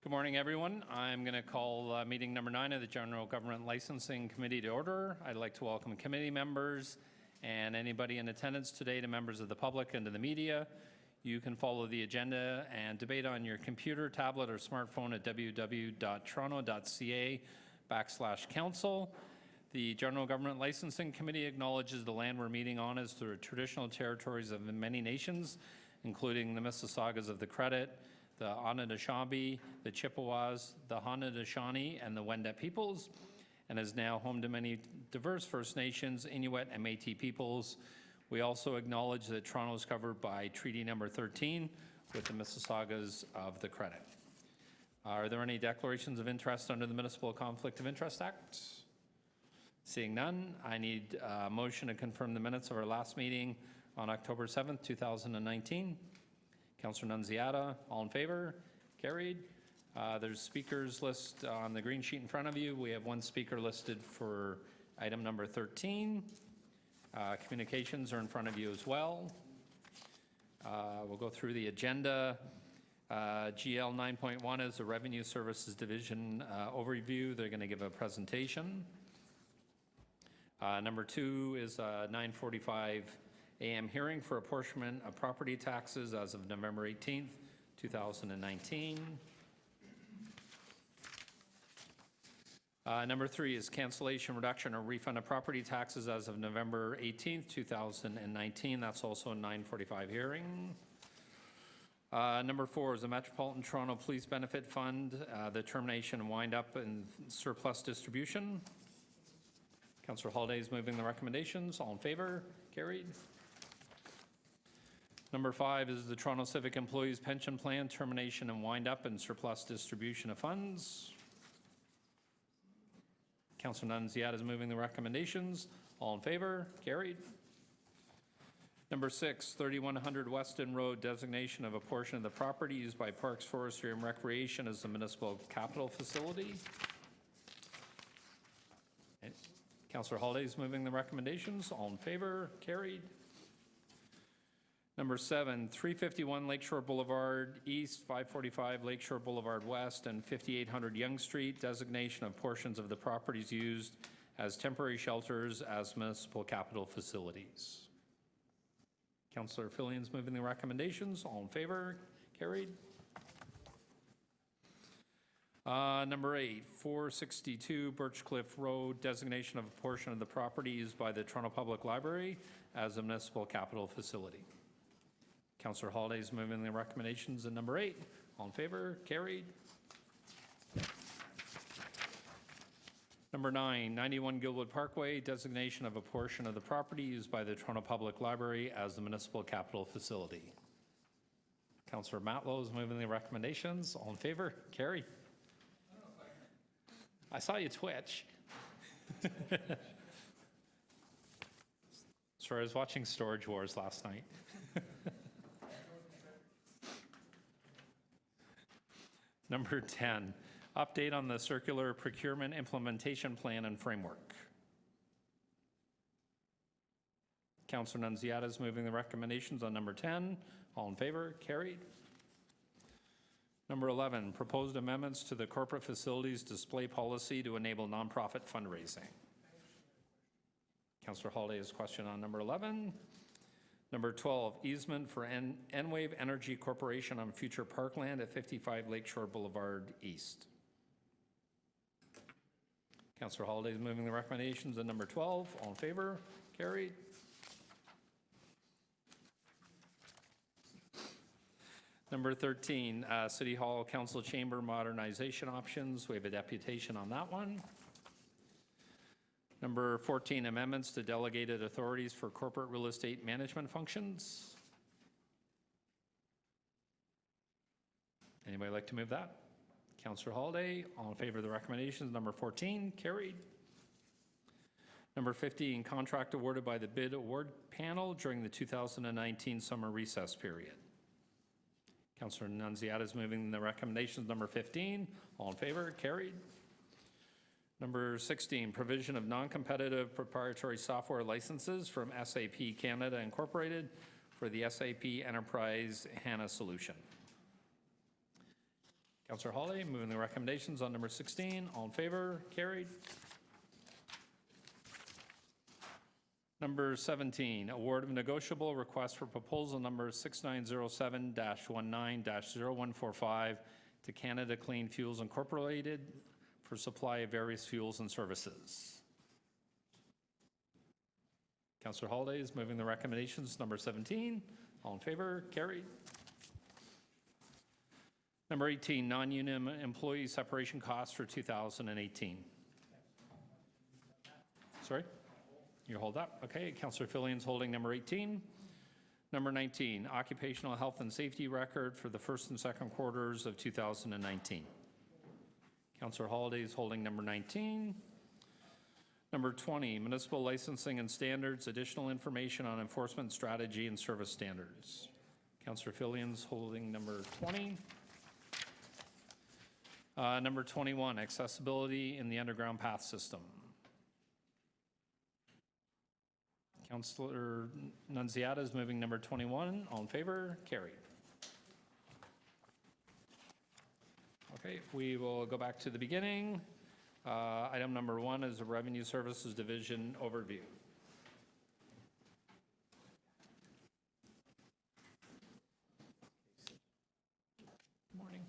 Good morning, everyone. I'm going to call meeting number 9 of the General Government Licensing Committee to order. I'd like to welcome committee members and anybody in attendance today, to members of the public and to the media. You can follow the agenda and debate on your computer, tablet, or smartphone at www.toronto.ca/council. The General Government Licensing Committee acknowledges the land we're meeting on is the traditional territories of many nations, including the Mississaugas of the Credit, the Anishinaabe, the Chippewas, the Haudenosaunee, and the Wendat peoples, and is now home to many diverse First Nations, Inuit, and Métis peoples. We also acknowledge that Toronto is covered by Treaty Number 13 with the Mississaugas of the Credit. Are there any declarations of interest under the Municipal Conflict of Interest Act? Seeing none, I need a motion to confirm the minutes of our last meeting on October 7th, 2019. Councillor Nunziata, all in favor? Carried. There's speakers list on the green sheet in front of you. We have one speaker listed for item number 13. Communications are in front of you as well. We'll go through the agenda. GL 9.1 is the Revenue Services Division overview. They're going to give a presentation. Number 2 is 9:45 a.m. hearing for apportionment of property taxes as of November 18th, 2019. Number 3 is cancellation, reduction, or refund of property taxes as of November 18th, 2019. That's also a 9:45 hearing. Number 4 is the Metropolitan Toronto Police Benefit Fund, the termination and wind up and surplus distribution. Councillor Holiday is moving the recommendations. All in favor? Carried. Number 5 is the Toronto Civic Employees Pension Plan, termination and wind up and surplus distribution of funds. Councillor Nunziata is moving the recommendations. All in favor? Carried. Number 6, 3100 Weston Road, designation of a portion of the property used by Parks, Forestry, and Recreation as the municipal capital facility. Councillor Holiday is moving the recommendations. All in favor? Carried. Number 7, 351 Lakeshore Boulevard East, 545 Lakeshore Boulevard West, and 5800 Yonge Street, designation of portions of the properties used as temporary shelters as municipal capital facilities. Councillor Fillion's moving the recommendations. All in favor? Carried. Number 8, 462 Birchcliff Road, designation of a portion of the property used by the Toronto Public Library as a municipal capital facility. Councillor Holiday is moving the recommendations in number 8. All in favor? Carried. Number 9, 91 Gilwood Parkway, designation of a portion of the property used by the Toronto Public Library as the municipal capital facility. Councillor Matlow is moving the recommendations. All in favor? Carried. I saw you twitch. Sorry, I was watching Storage Wars last night. Number 10, update on the circular procurement implementation plan and framework. Councillor Nunziata is moving the recommendations on number 10. All in favor? Carried. Number 11, proposed amendments to the corporate facilities display policy to enable nonprofit fundraising. Councillor Holiday has a question on number 11. Number 12, easement for Enwave Energy Corporation on future parkland at 55 Lakeshore Boulevard East. Councillor Holiday is moving the recommendations on number 12. All in favor? Carried. Number 13, City Hall Council Chamber modernization options. We have a deputation on that one. Number 14, amendments to delegated authorities for corporate real estate management functions. Anybody like to move that? Councillor Holiday, all in favor of the recommendations. Number 14, carried. Number 15, contract awarded by the bid award panel during the 2019 summer recess period. Councillor Nunziata is moving the recommendations. Number 15, all in favor, carried. Number 16, provision of non-competitive proprietary software licenses from SAP Canada Incorporated for the SAP Enterprise HANA solution. Councillor Hawley, moving the recommendations on number 16. All in favor? Carried. Number 17, award of negotiable request for proposal number 6907-19-0145 to Canada Clean Fuels Incorporated for supply of various fuels and services. Councillor Holiday is moving the recommendations. Number 17, all in favor? Carried. Number 18, non-union employee separation costs for 2018. Sorry? You hold up? Okay, Councillor Fillion's holding number 18. Number 19, occupational health and safety record for the first and second quarters of 2019. Councillor Holiday is holding number 19. Number 20, municipal licensing and standards, additional information on enforcement strategy and service standards. Councillor Fillion's holding number 20. Number 21, accessibility in the underground path system. Councillor Nunziata is moving number 21. All in favor? Carried. Okay, we will go back to the beginning. Item number 1 is a Revenue Services Division overview. Good morning.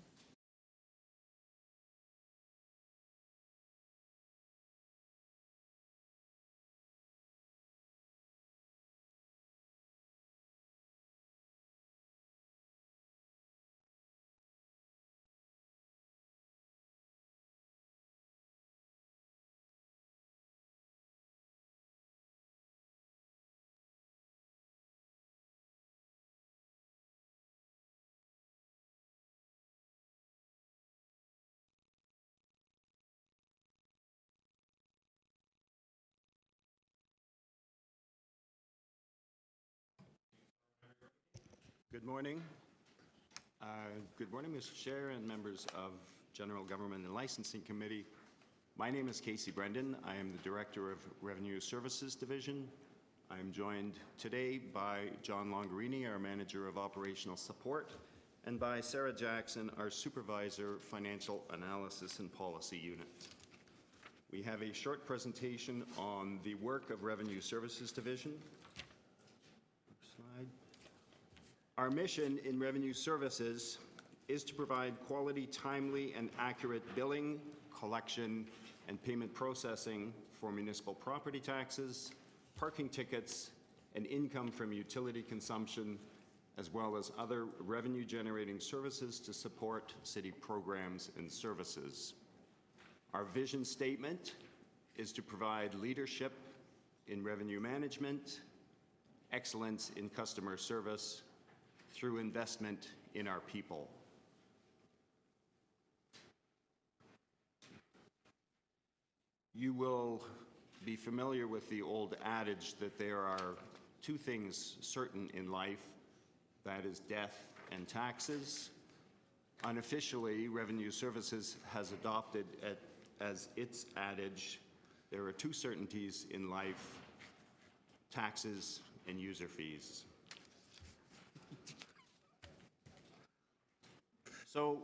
Good morning. Good morning, Mr. Chair and members of General Government and Licensing Committee. My name is Casey Brendan. I am the Director of Revenue Services Division. I am joined today by John Longarini, our Manager of Operational Support, and by Sarah Jackson, our Supervisor, Financial Analysis and Policy Unit. We have a short presentation on the work of Revenue Services Division. Slide. Our mission in Revenue Services is to provide quality, timely, and accurate billing, collection, and payment processing for municipal property taxes, parking tickets, and income from utility consumption, as well as other revenue-generating services to support city programs and services. Our vision statement is to provide leadership in revenue management, excellence in customer service, through investment in our people. You will be familiar with the old adage that there are two things certain in life, that is death and taxes. Unofficially, Revenue Services has adopted as its adage, there are two certainties in life, taxes and user fees. So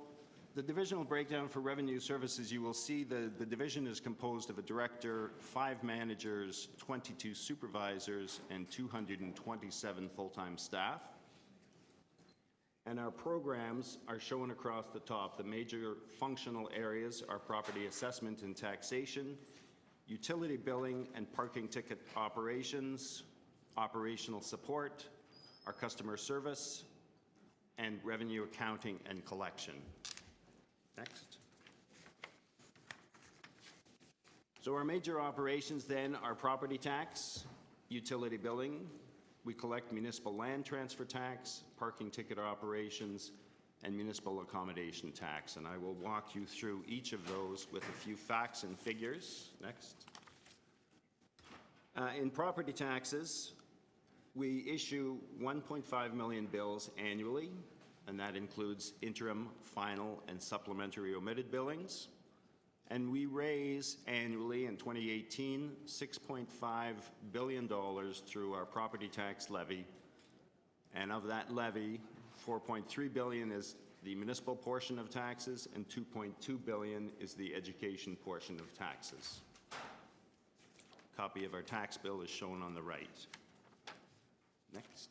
the divisional breakdown for Revenue Services, you will see the division is composed of a director, 5 managers, 22 supervisors, and 227 full-time staff. And our programs are shown across the top. The major functional areas are property assessment and taxation, utility billing and parking ticket operations, operational support, our customer service, and revenue accounting and collection. Next. So our major operations then are property tax, utility billing. We collect municipal land transfer tax, parking ticket operations, and municipal accommodation tax. And I will walk you through each of those with a few facts and figures. Next. In property taxes, we issue 1.5 million bills annually, and that includes interim, final, and supplementary omitted billings. And we raise annually in 2018 $6.5 billion through our property tax levy. And of that levy, $4.3 billion is the municipal portion of taxes, and $2.2 billion is the education portion of taxes. Copy of our tax bill is shown on the right. Next.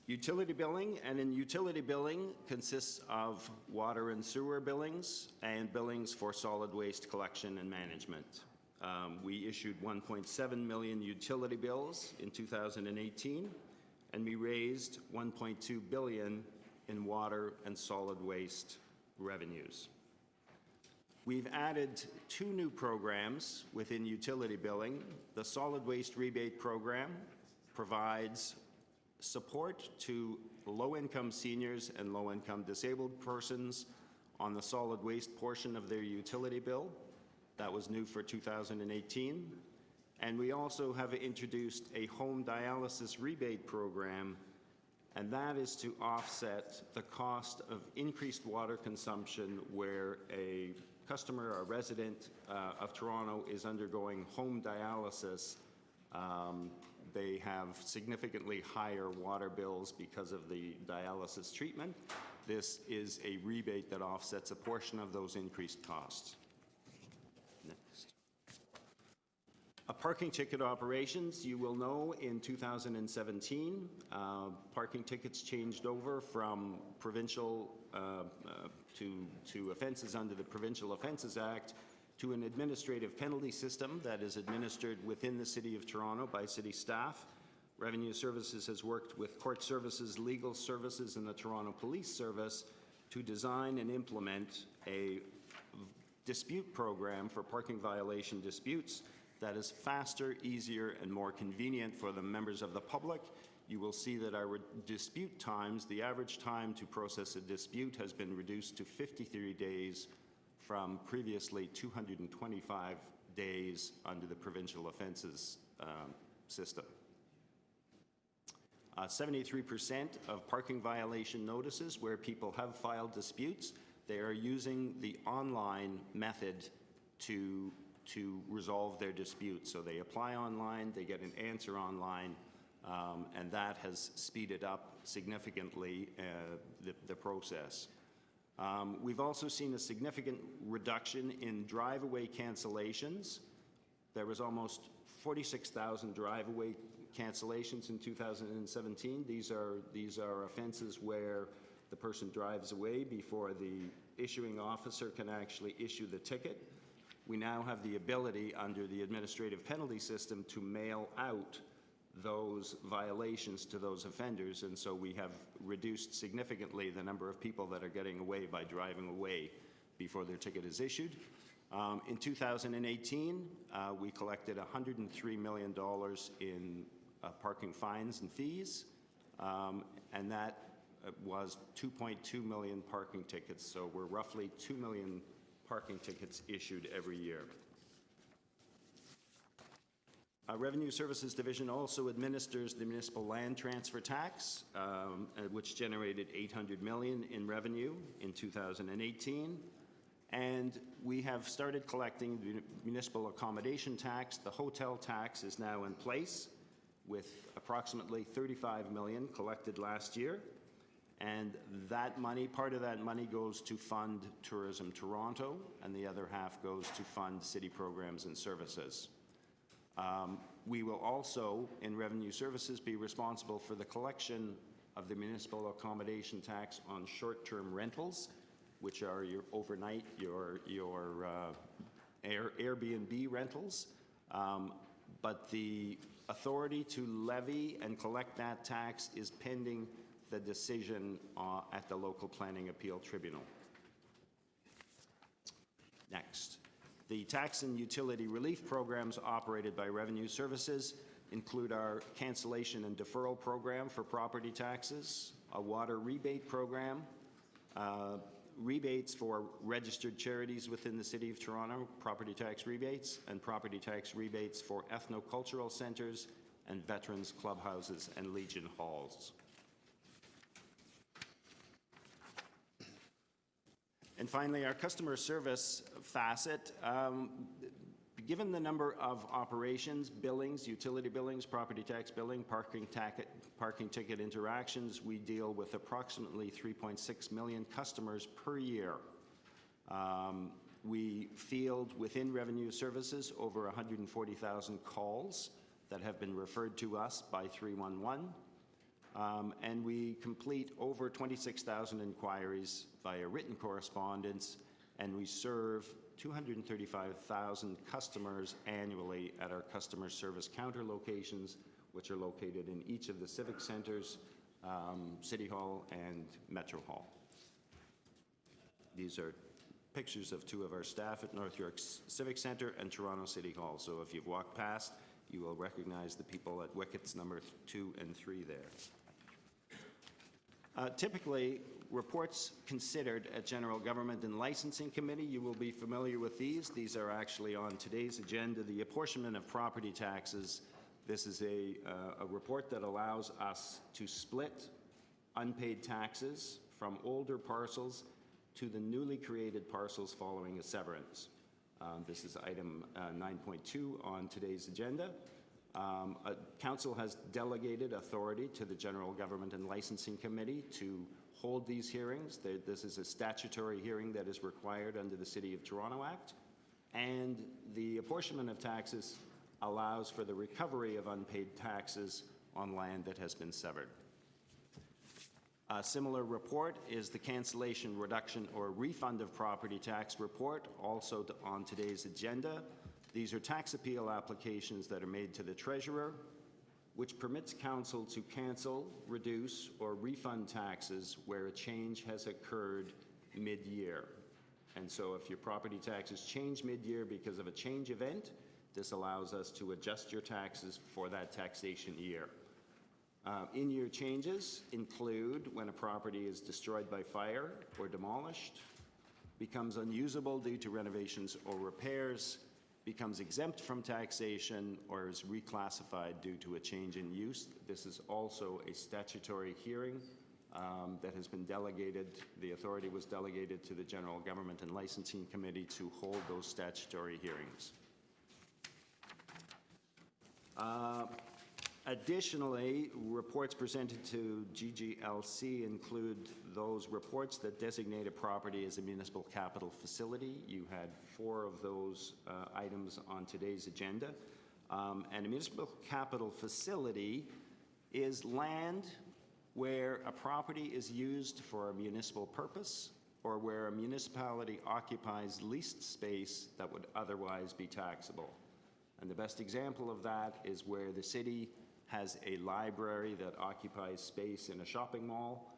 Utility billing, and in utility billing consists of water and sewer billings and billings for solid waste collection and management. We issued 1.7 million utility bills in 2018, and we raised 1.2 billion in water and solid waste revenues. We've added 2 new programs within utility billing. The solid waste rebate program provides support to low-income seniors and low-income disabled persons on the solid waste portion of their utility bill. That was new for 2018. And we also have introduced a home dialysis rebate program, and that is to offset the cost of increased water consumption where a customer or resident of Toronto is undergoing home dialysis. They have significantly higher water bills because of the dialysis treatment. This is a rebate that offsets a portion of those increased costs. Next. Parking ticket operations, you will know in 2017, parking tickets changed over from provincial to offenses under the Provincial Offences Act to an administrative penalty system that is administered within the City of Toronto by city staff. Revenue Services has worked with Court Services, Legal Services, and the Toronto Police Service to design and implement a dispute program for parking violation disputes that is faster, easier, and more convenient for the members of the public. You will see that our dispute times, the average time to process a dispute has been reduced to 53 days from previously 225 days under the provincial offences system. 73% of parking violation notices where people have filed disputes, they are using the online method to resolve their dispute. So they apply online, they get an answer online, and that has speeded up significantly the process. We've also seen a significant reduction in drive-away cancellations. There was almost 46,000 drive-away cancellations in 2017. These are offenses where the person drives away before the issuing officer can actually issue the ticket. We now have the ability under the administrative penalty system to mail out those violations to those offenders, and so we have reduced significantly the number of people that are getting away by driving away before their ticket is issued. In 2018, we collected $103 million in parking fines and fees, and that was 2.2 million parking tickets, so we're roughly 2 million parking tickets issued every year. Revenue Services Division also administers the municipal land transfer tax, which generated $800 million in revenue in 2018. And we have started collecting the municipal accommodation tax. The hotel tax is now in place with approximately $35 million collected last year. And that money, part of that money goes to fund Tourism Toronto, and the other half goes to fund city programs and services. We will also, in Revenue Services, be responsible for the collection of the municipal accommodation tax on short-term rentals, which are your overnight, your Airbnb rentals. But the authority to levy and collect that tax is pending the decision at the local planning appeal tribunal. Next. The tax and utility relief programs operated by Revenue Services include our cancellation and deferral program for property taxes, a water rebate program, rebates for registered charities within the City of Toronto, property tax rebates, and property tax rebates for ethnocultural centres and veterans clubhouses and Legion halls. And finally, our customer service facet, Given the number of operations, billings, utility billings, property tax billing, parking ticket interactions, we deal with approximately 3.6 million customers per year. We field within revenue services over 140,000 calls that have been referred to us by 311. And we complete over 26,000 inquiries via written correspondence, and we serve 235,000 customers annually at our customer service counter locations, which are located in each of the civic centers, City Hall and Metro Hall. These are pictures of two of our staff at North York Civic Center and Toronto City Hall. So if you've walked past, you will recognize the people at wickets number 2 and 3 there. Typically, reports considered at General Government and Licensing Committee, you will be familiar with these. These are actually on today's agenda. The apportionment of property taxes. This is a report that allows us to split unpaid taxes from older parcels to the newly created parcels following a severance. This is item 9.2 on today's agenda. Council has delegated authority to the General Government and Licensing Committee to hold these hearings. This is a statutory hearing that is required under the City of Toronto Act, and the apportionment of taxes allows for the recovery of unpaid taxes on land that has been severed. A similar report is the cancellation, reduction, or refund of property tax report, also on today's agenda. These are tax appeal applications that are made to the Treasurer, which permits Council to cancel, reduce, or refund taxes where a change has occurred mid-year. And so if your property taxes change mid-year because of a change event, this allows us to adjust your taxes for that taxation year. In-year changes include when a property is destroyed by fire or demolished, becomes unusable due to renovations or repairs, becomes exempt from taxation, or is reclassified due to a change in use. This is also a statutory hearing that has been delegated. The authority was delegated to the General Government and Licensing Committee to hold those statutory hearings. Additionally, reports presented to GGLC include those reports that designate a property as a municipal capital facility. You had 4 of those items on today's agenda. And a municipal capital facility is land where a property is used for a municipal purpose or where a municipality occupies leased space that would otherwise be taxable. And the best example of that is where the city has a library that occupies space in a shopping mall.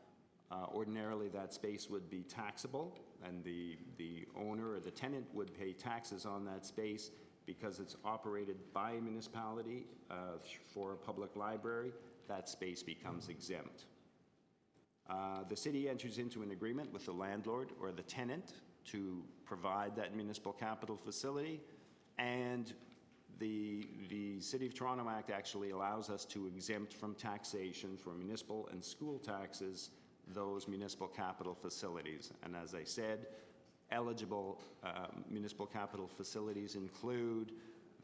Ordinarily, that space would be taxable, and the owner or the tenant would pay taxes on that space. Because it's operated by a municipality for a public library, that space becomes exempt. The city enters into an agreement with the landlord or the tenant to provide that municipal capital facility, and the City of Toronto Act actually allows us to exempt from taxation for municipal and school taxes those municipal capital facilities. And as I said, eligible municipal capital facilities include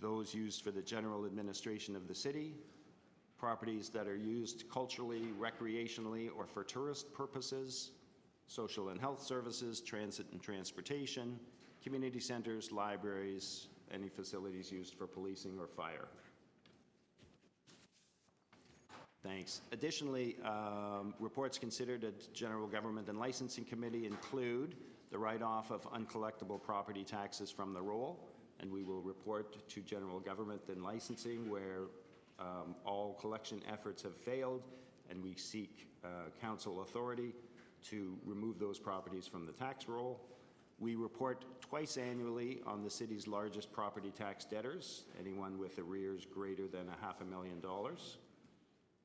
those used for the general administration of the city, properties that are used culturally, recreationally, or for tourist purposes, social and health services, transit and transportation, community centers, libraries, any facilities used for policing or fire. Thanks. Additionally, reports considered at General Government and Licensing Committee include the write-off of uncollectible property taxes from the roll, and we will report to General Government and Licensing where all collection efforts have failed, and we seek council authority to remove those properties from the tax roll. We report twice annually on the city's largest property tax debtors, anyone with arrears greater than $500,000.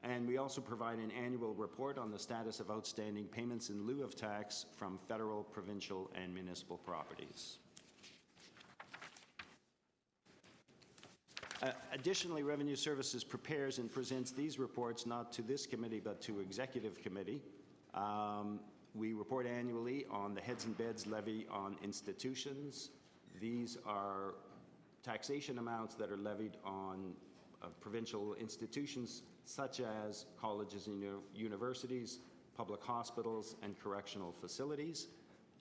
And we also provide an annual report on the status of outstanding payments in lieu of tax from federal, provincial, and municipal properties. Additionally, Revenue Services prepares and presents these reports not to this committee but to Executive Committee. We report annually on the heads and beds levy on institutions. These are taxation amounts that are levied on provincial institutions such as colleges and universities, public hospitals, and correctional facilities.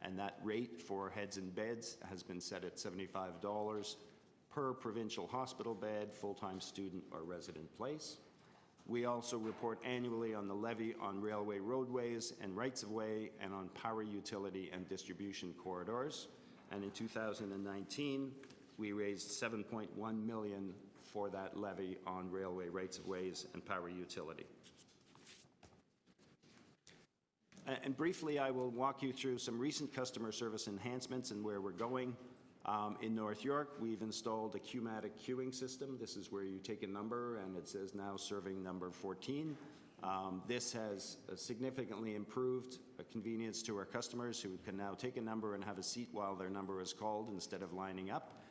And that rate for heads and beds has been set at $75 per provincial hospital bed, full-time student or resident place. We also report annually on the levy on railway roadways and rights-of-way and on power utility and distribution corridors. And in 2019, we raised $7.1 million for that levy on railway rights-of-ways and power utility. And briefly, I will walk you through some recent customer service enhancements and where we're going. In North York, we've installed a queuematic queuing system. This is where you take a number and it says now serving number 14. This has significantly improved convenience to our customers who can now take a number and have a seat while their number is called instead of lining up.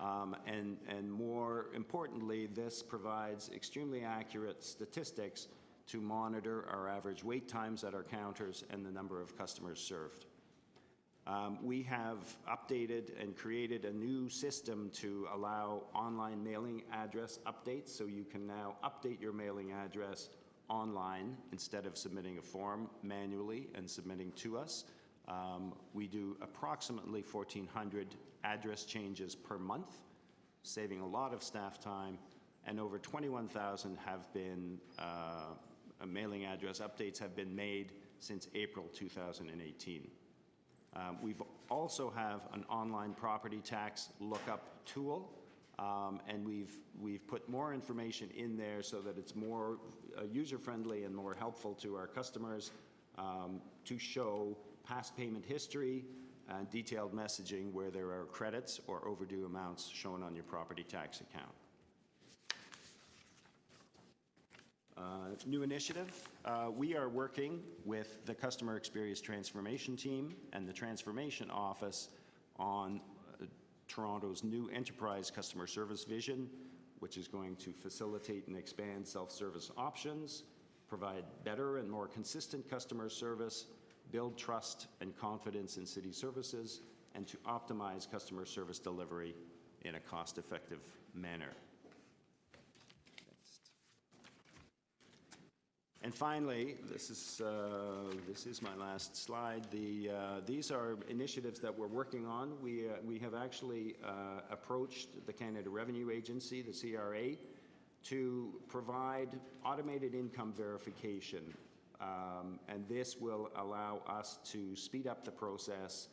And more importantly, this provides extremely accurate statistics to monitor our average wait times at our counters and the number of customers served. We have updated and created a new system to allow online mailing address updates, so you can now update your mailing address online instead of submitting a form manually and submitting to us. We do approximately 1,400 address changes per month, saving a lot of staff time, and over 21,000 have been mailing address updates have been made since April 2018. We've also have an online property tax lookup tool, and we've put more information in there so that it's more user-friendly and more helpful to our customers to show past payment history and detailed messaging where there are credits or overdue amounts shown on your property tax account. New initiative, we are working with the Customer Experience Transformation Team and the Transformation Office on Toronto's new enterprise customer service vision, which is going to facilitate and expand self-service options, provide better and more consistent customer service, build trust and confidence in city services, and to optimize customer service delivery in a cost-effective manner. And finally, this is my last slide. These are initiatives that we're working on. We have actually approached the Canada Revenue Agency, the CRA, to provide automated income verification. And this will allow us to speed up the process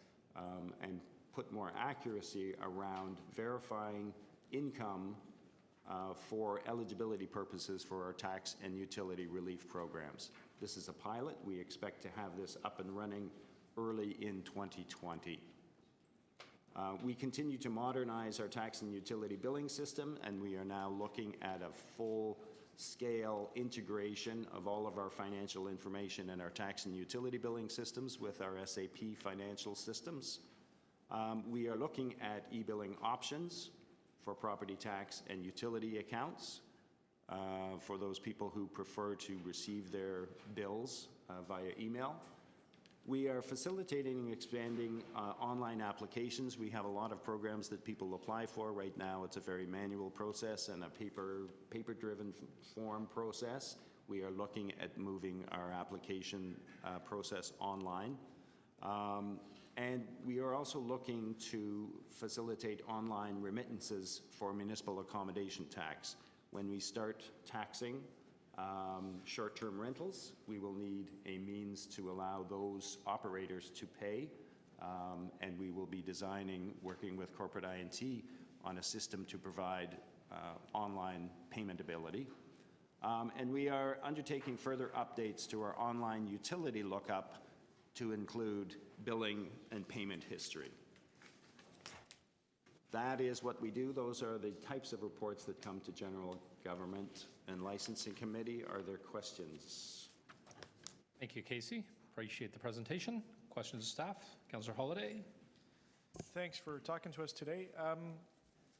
and put more accuracy around verifying income for eligibility purposes for our tax and utility relief programs. This is a pilot. We expect to have this up and running early in 2020. We continue to modernize our tax and utility billing system, and we are now looking at a full-scale integration of all of our financial information in our tax and utility billing systems with our SAP financial systems. We are looking at e-billing options for property tax and utility accounts for those people who prefer to receive their bills via email. We are facilitating and expanding online applications. We have a lot of programs that people apply for. Right now, it's a very manual process and a paper-driven form process. We are looking at moving our application process online. And we are also looking to facilitate online remittances for municipal accommodation tax. When we start taxing short-term rentals, we will need a means to allow those operators to pay, and we will be designing, working with corporate INT, on a system to provide online payment ability. And we are undertaking further updates to our online utility lookup to include billing and payment history. That is what we do. Those are the types of reports that come to General Government and Licensing Committee. Are there questions? Thank you, Casey. Appreciate the presentation. Questions of staff? Councillor Holyday. Thanks for talking to us today. At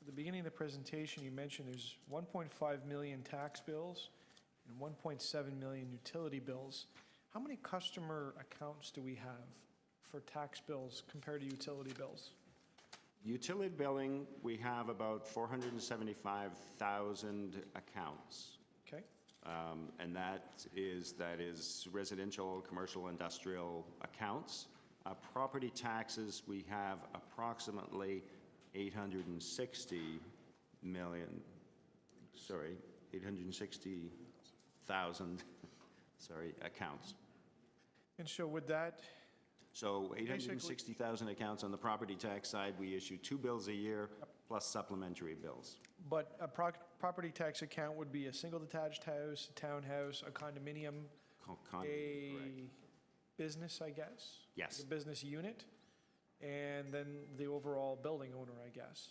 the beginning of the presentation, you mentioned there's 1.5 million tax bills and 1.7 million utility bills. How many customer accounts do we have for tax bills compared to utility bills? Utility billing, we have about 475,000 accounts. Okay? And that is residential, commercial, industrial accounts. Property taxes, we have approximately 860,000, accounts. And so would that, So 860,000 accounts on the property tax side. We issue 2 bills a year plus supplementary bills. but a property tax account would be a single detached house, a townhouse, a condominium, Correct. a business, I guess? Yes. A business unit, and then the overall building owner, I guess.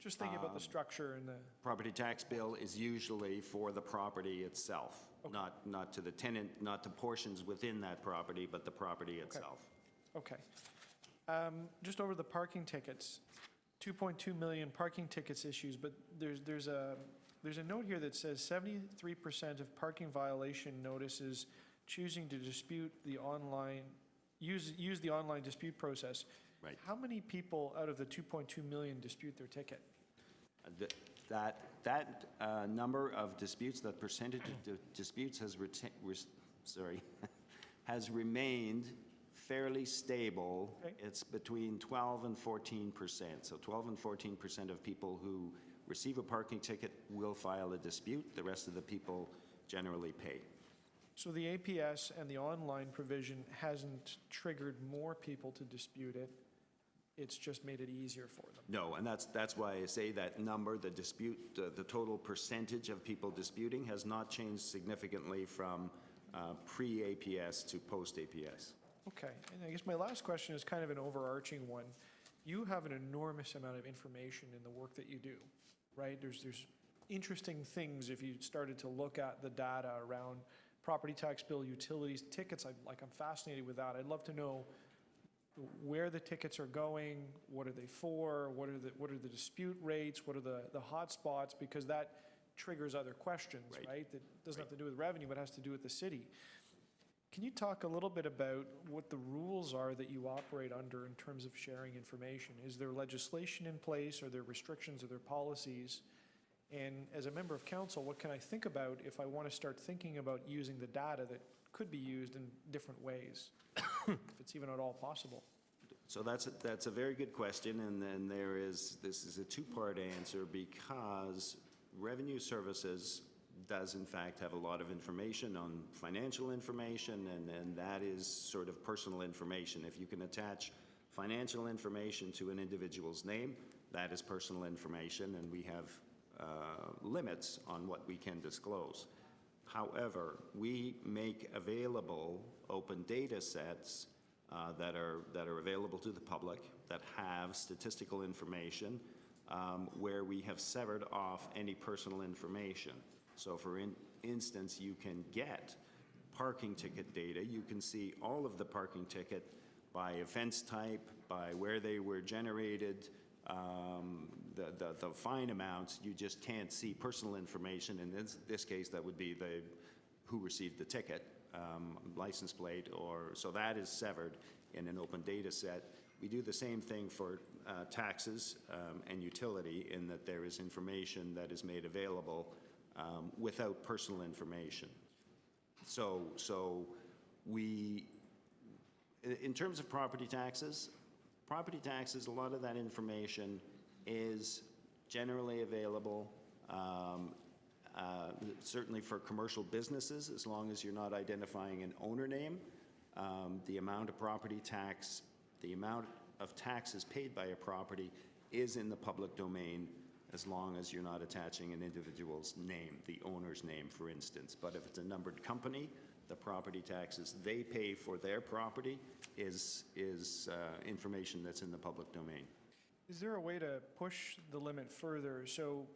Just thinking about the structure and the, Property tax bill is usually for the property itself, Okay. not to the tenant, not to portions within that property, but the property itself. okay. Just over the parking tickets, 2.2 million parking tickets issues, but there's a note here that says 73% of parking violation notices choosing to dispute the online, use the online dispute process. Right. How many people out of the 2.2 million dispute their ticket? That number of disputes, that percentage of disputes has remained fairly stable. Okay. It's between 12 and 14%. So 12 and 14% of people who receive a parking ticket will file a dispute. The rest of the people generally pay. So the APS and the online provision hasn't triggered more people to dispute it, it's just made it easier for them. No, and that's why I say that number, the dispute, the total percentage of people disputing has not changed significantly from pre-APS to post-APS. Okay, and I guess my last question is kind of an overarching one. You have an enormous amount of information in the work that you do, right? There's interesting things if you started to look at the data around property tax bill, utilities, tickets. I'm fascinated with that. I'd love to know where the tickets are going, what are they for, what are the dispute rates, what are the hot spots, because that triggers other questions, right? That doesn't have to do with revenue, but has to do with the city. Can you talk a little bit about what the rules are that you operate under in terms of sharing information? Is there legislation in place? Are there restrictions? Are there policies? And as a member of council, what can I think about if I want to start thinking about using the data that could be used in different ways, if it's even at all possible? So that's a very good question, and then this is a two-part answer, because Revenue Services does in fact have a lot of information on financial information, and that is sort of personal information. If you can attach financial information to an individual's name, that is personal information, and we have limits on what we can disclose. However, we make available open data sets that are available to the public that have statistical information where we have severed off any personal information. So for instance, you can get parking ticket data. You can see all of the parking ticket by offense type, by where they were generated, the fine amounts. You just can't see personal information. In this case, that would be who received the ticket, license plate, so that is severed in an open data set. We do the same thing for taxes and utility, in that there is information that is made available without personal information. So we, in terms of property taxes, a lot of that information is generally available, certainly for commercial businesses, as long as you're not identifying an owner name. The amount of property tax, the amount of taxes paid by a property is in the public domain, as long as you're not attaching an individual's name, the owner's name, for instance. But if it's a numbered company, the property taxes they pay for their property is information that's in the public domain. Is there a way to push the limit further? So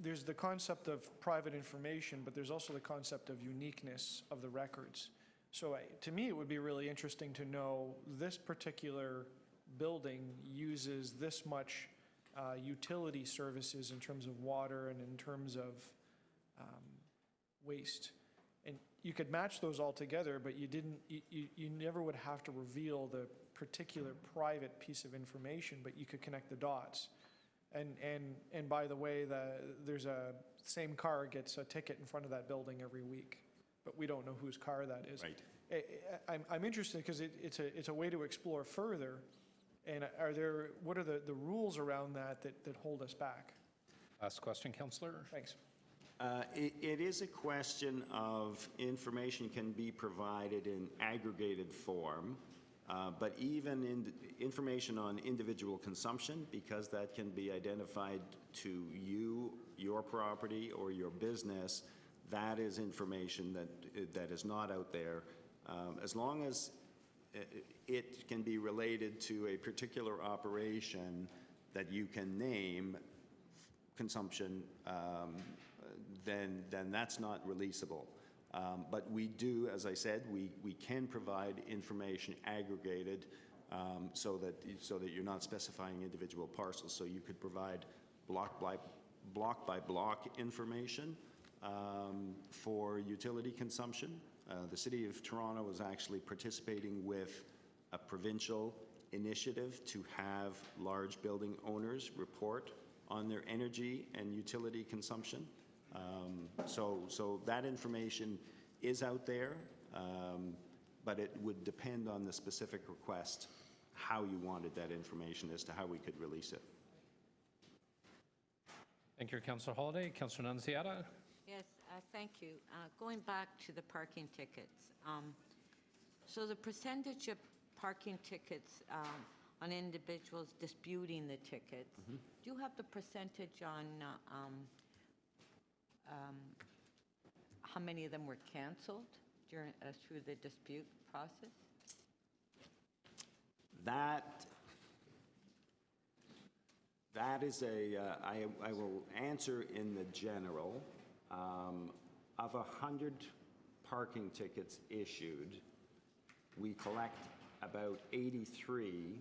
there's the concept of private information, but there's also the concept of uniqueness of the records. So to me, it would be really interesting to know this particular building uses this much utility services in terms of water and in terms of waste. And you could match those all together, but you never would have to reveal the particular private piece of information, but you could connect the dots. And by the way, there's a same car gets a ticket in front of that building every week, but we don't know whose car that is. Right. I'm interested because it's a way to explore further. And what are the rules around that hold us back? Last question, Councillor. Thanks. It is a question of information can be provided in aggregated form, but even in information on individual consumption, because that can be identified to you, your property, or your business, that is information that is not out there. As long as it can be related to a particular operation that you can name consumption, then that's not releasable. But we do, as I said, we can provide information aggregated so that you're not specifying individual parcels. So you could provide block by block information for utility consumption. The City of Toronto is actually participating with a provincial initiative to have large building owners report on their energy and utility consumption. So that information is out there, but it would depend on the specific request, how you wanted that information as to how we could release it. Thank you, Councillor Holyday. Councillor Nunziata. Yes, thank you. Going back to the parking tickets. So the percentage of parking tickets on individuals disputing the tickets, do you have the percentage on how many of them were canceled during through the dispute process? That is I will answer in the general. Of 100 parking tickets issued, we collect about 83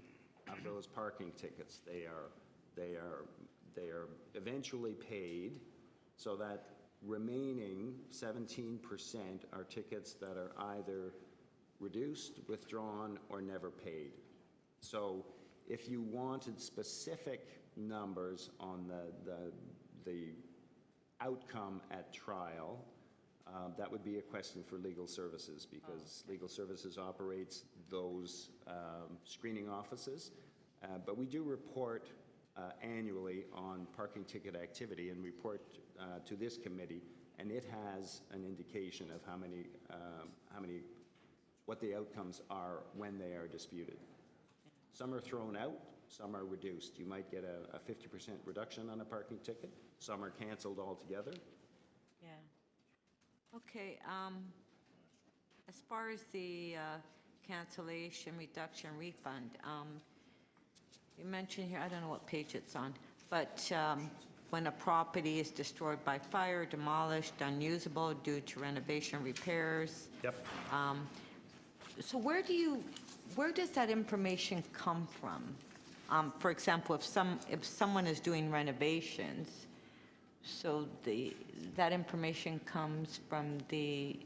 of those parking tickets. They are eventually paid, so that remaining 17% are tickets that are either reduced, withdrawn, or never paid. So if you wanted specific numbers on the outcome at trial, that would be a question for legal services, because legal services operates those screening offices. But we do report annually on parking ticket activity and report to this committee, and it has an indication of what the outcomes are when they are disputed. Some are thrown out, some are reduced. You might get a 50% reduction on a parking ticket. Some are canceled altogether. Yeah. Okay. As far as the cancellation, reduction, refund, you mentioned here, I don't know what page it's on, but when a property is destroyed by fire, demolished, unusable due to renovation repairs. Yep. So where does that information come from? For example, if someone is doing renovations, so that information comes from the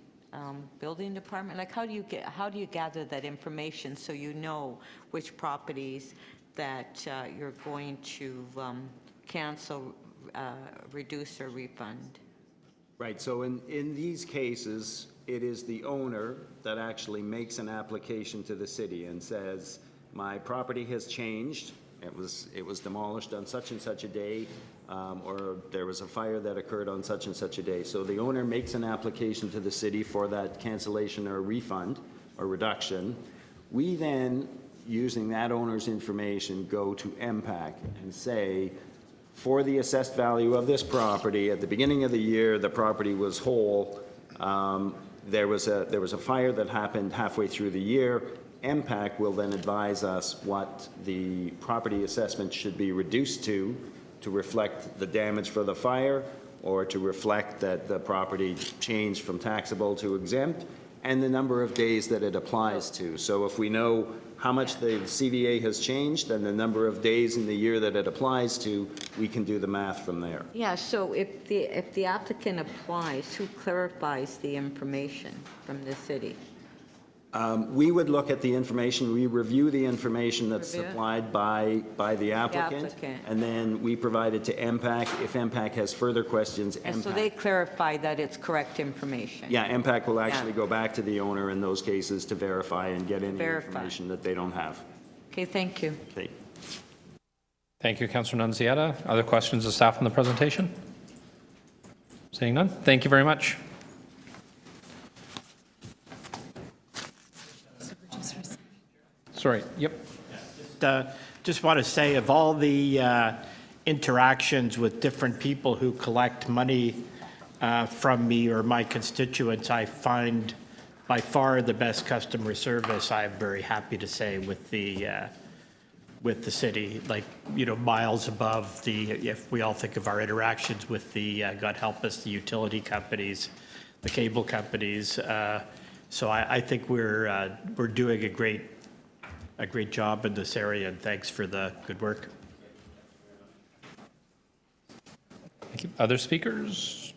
building department. Like, how do you gather that information so you know which properties that you're going to cancel, reduce, or refund? Right. So in these cases, it is the owner that actually makes an application to the city and says, my property has changed. It was demolished on such and such a day, or there was a fire that occurred on such and such a day. So the owner makes an application to the city for that cancellation or refund or reduction. We then, using that owner's information, go to MPAC and say, for the assessed value of this property, at the beginning of the year, the property was whole. There was a fire that happened halfway through the year. MPAC will then advise us what the property assessment should be reduced to reflect the damage for the fire, or to reflect that the property changed from taxable to exempt. and the number of days that it applies to. So if we know how much the CVA has changed and the number of days in the year that it applies to, we can do the math from there. Yeah, so if the applicant applies, who clarifies the information from the city? We would look at the information, we review the information that's Review it? supplied by the applicant, applicant. and then we provide it to MPAC. If MPAC has further questions, And so they MPAC. clarify that it's correct information? Yeah, MPAC will actually go back to the owner in those cases to verify and get any Verify. information that they don't have. Okay, thank you. Okay. Thank you, Councilor Nunziata. Other questions of staff on the presentation? Seeing none, thank you very much. Sorry, yep. Just want to say, of all the interactions with different people who collect money from me or my constituents, I find by far the best customer service, I'm very happy to say, with the city, like, you know, miles above if we all think of our interactions with the, God help us, the utility companies, the cable companies. So I think we're doing a great job in this area, and thanks for the good work. Thank you. Other speakers?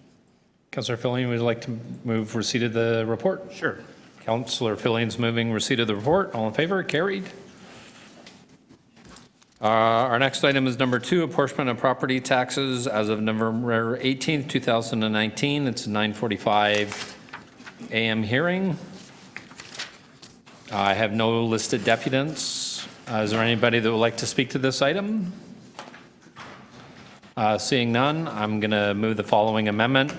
Councillor Fillion, would you like to move receipt of the report? Sure. Councillor Fillion's moving receipt of the report. All in favor? Carried. Our next item is number 2, apportionment of property taxes as of November 18th, 2019. It's a 9:45 a.m. hearing. I have no listed deputants. Is there anybody that would like to speak to this item? Seeing none, I'm going to move the following amendment.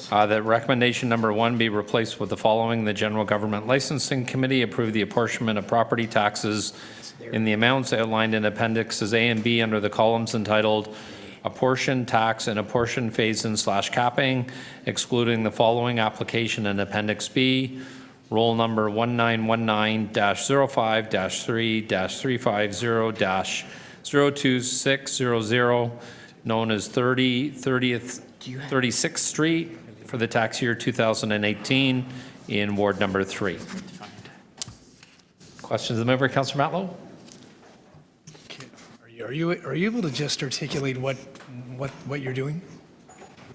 That recommendation number 1 be replaced with the following. The General Government Licensing Committee approve the apportionment of property taxes in the amounts outlined in Appendixes A and B under the columns entitled Apportion, Tax, and Apportion Phase-in/Capping, excluding the following application in Appendix B. Roll number 1919-05-3-350-02600, known as 36th Street for the tax year 2018 in Ward number 3. Questions of the member, Councillor Matlow? Are you able to just articulate what you're doing?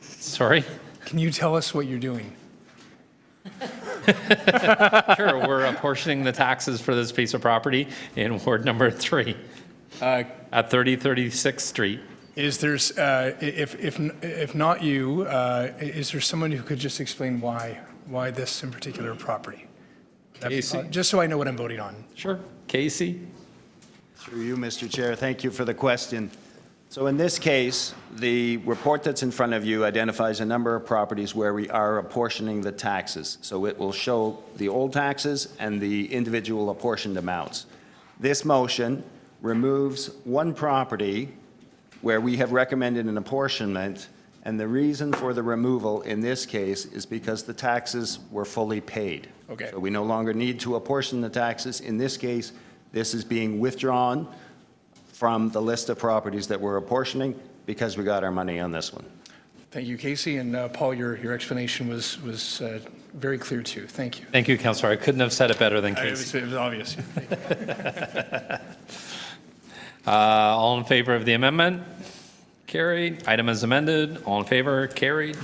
Sorry? Can you tell us what you're doing? Sure, we're apportioning the taxes for this piece of property in Ward number 3 at 36th Street. Is there, if not you, is there someone who could just explain why this in particular property? Casey? Just so I know what I'm voting on. Sure. Casey? Through you, Mr. Chair, thank you for the question. So in this case, the report that's in front of you identifies a number of properties where we are apportioning the taxes. So it will show the old taxes and the individual apportioned amounts. This motion removes one property where we have recommended an apportionment, and the reason for the removal in this case is because the taxes were fully paid. Okay. So we no longer need to apportion the taxes. In this case, this is being withdrawn from the list of properties that we're apportioning because we got our money on this one. Thank you, Casey, and Paul, your explanation was very clear too. Thank you. Thank you, Councillor. I couldn't have said it better than It Casey. was obvious. All in favor of the amendment? Carried. Item is amended. All in favor? Carried.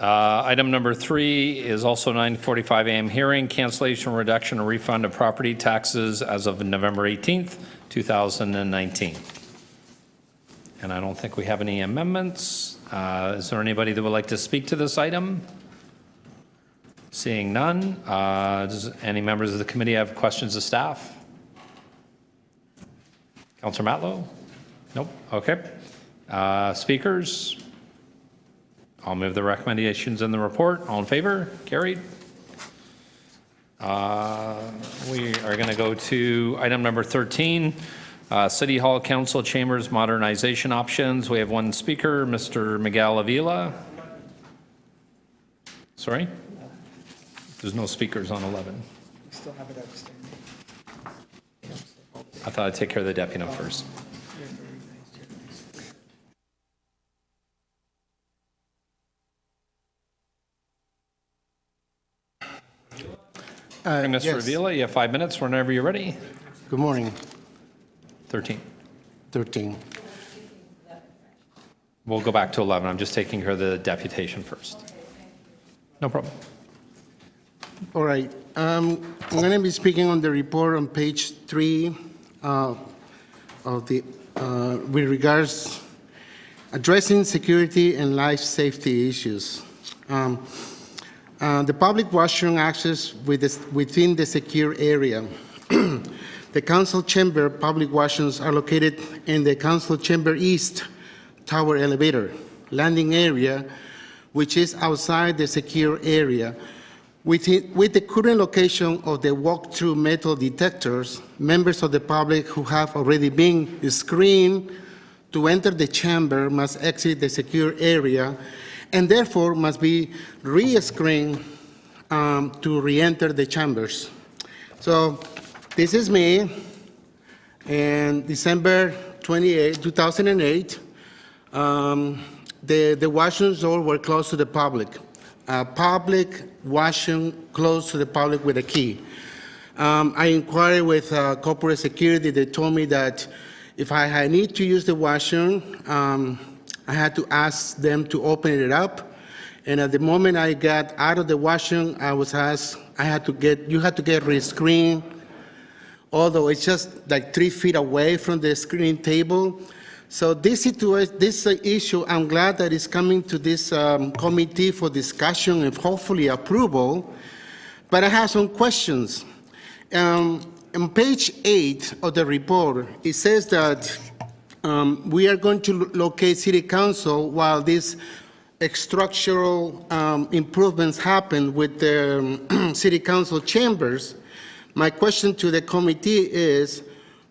Item number 3 is also 9:45 a.m. hearing, cancellation, reduction, or refund of property taxes as of November 18th, 2019. And I don't think we have any amendments. Is there anybody that would like to speak to this item? Seeing none, does any members of the committee have questions of staff? Councillor Matlow? Nope, okay. Speakers? I'll move the recommendations in the report. All in favor? Carried. We are going to go to item number 13, City Hall Council Chambers Modernization Options. We have one speaker, Mr. Miguel Avila. Sorry? There's no speakers on 11. Still have it outstanding. I thought I'd take care of the deputy first. Okay, Mr. Yes. Avila, you have 5 minutes whenever you're ready. Good morning. 13. 13. We'll go back to 11. I'm just taking care of the deputation first. No problem. All right. I'm going to be speaking on the report on page 3 of the, with regards addressing security and life safety issues. The public washroom access within the secure area. The council chamber public washrooms are located in the council chamber east tower elevator landing area, which is outside the secure area. With the current location of the walk-through metal detectors, members of the public who have already been screened to enter the chamber must exit the secure area and therefore must be re-screened to re-enter the chambers. So this is me, and December 28, 2008, the washroom doors were closed to the public. Public washroom closed to the public with a key. I inquired with corporate security. They told me that if I need to use the washroom, I had to ask them to open it up. And at the moment I got out of the washroom, I was asked, you had to get re-screened, although it's just like 3 feet away from the screening table. So this situation, this issue, I'm glad that it's coming to this committee for discussion and hopefully approval, but I have some questions. On page 8 of the report, it says that we are going to locate city council while these structural improvements happen with the city council chambers. My question to the committee is,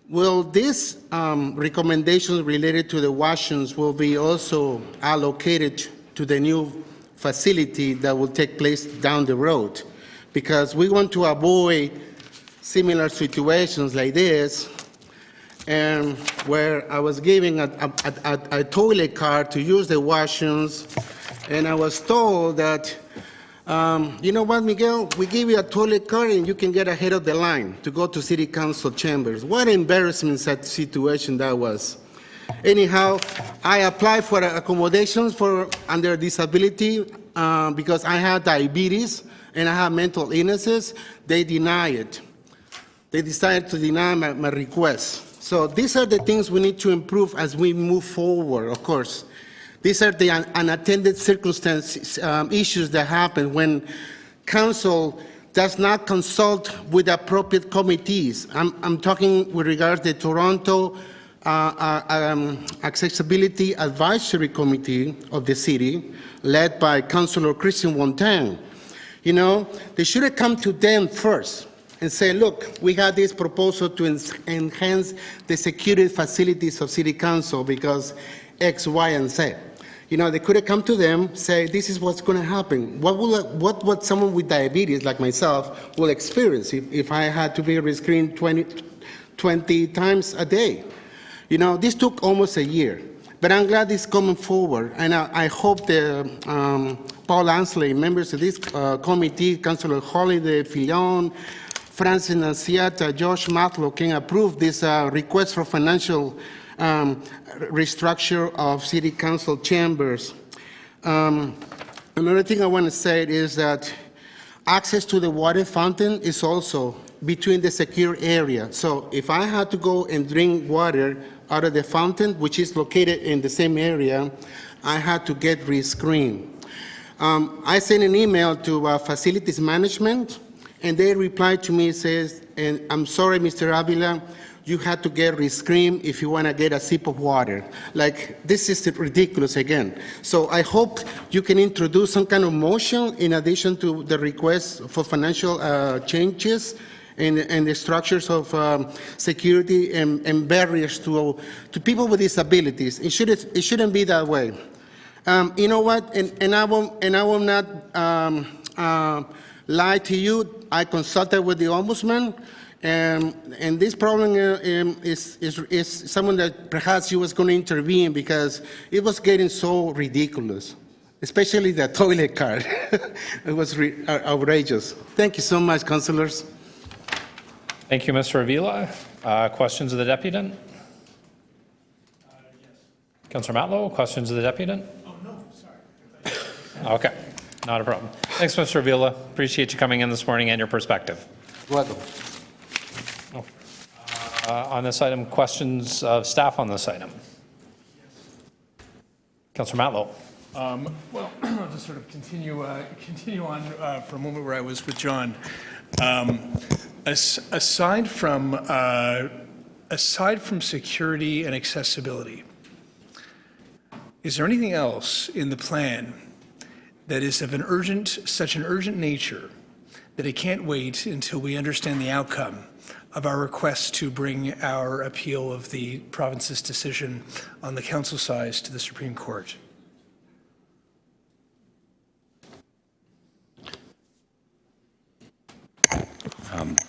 will these recommendations related to the washrooms will be also allocated to the new facility that will take place down the road? Because we want to avoid similar situations like this, and where I was giving a toilet card to use the washrooms, and I was told that, you know what, Miguel, we give you a toilet card and you can get ahead of the line to go to city council chambers. What an embarrassment situation that was. Anyhow, I applied for accommodations for under disability because I have diabetes and I have mental illnesses. They deny it. They decided to deny my request. So these are the things we need to improve as we move forward, of course. These are the unattended circumstances, issues that happen when council does not consult with appropriate committees. I'm talking with regards to the Toronto Accessibility Advisory Committee of the city, led by Councilor Christian Wontan. You know, they should have come to them first and say, look, we have this proposal to enhance the security facilities of city council because X, Y, and Z. You know, they could have come to them, say, this is what's going to happen. What would someone with diabetes like myself will experience if I had to be rescreened 20 times a day? You know, this took almost a year, but I'm glad it's coming forward, and I hope the Paul Ansley, members of this committee, Councilor Holiday, Fillon, Francis Nanciata, Josh Matlow can approve this request for financial restructure of city council chambers. Another thing I want to say is that access to the water fountain is also between the secure area. So if I had to go and drink water out of the fountain, which is located in the same area, I had to get re-screened. I sent an email to facilities management, and they replied to me, says, and I'm sorry, Mr. Avila, you had to get re-screened if you want to get a sip of water. Like, this is ridiculous again. So I hope you can introduce some kind of motion in addition to the request for financial changes and the structures of security and barriers to people with disabilities. It shouldn't be that way. You know what? And I will not lie to you. I consulted with the ombudsman. And this problem is someone that perhaps he was going to intervene because it was getting so ridiculous. especially the toilet card. It was outrageous. Thank you so much, councilors. Thank you, Mr. Avila. Questions of the deputant? Councillor Matlow, questions of the deputant? Oh, no, sorry. Okay, not a problem. Thanks, Mr. Avila. Appreciate you coming in this morning and your perspective. Welcome. On this item, questions of staff on this item? Councillor Matlow. Well, I'll just sort of continue on for a moment where I was with John. Aside from security and accessibility, is there anything else in the plan that is of such an urgent nature that it can't wait until we understand the outcome of our request to bring our appeal of the province's decision on the council size to the Supreme Court?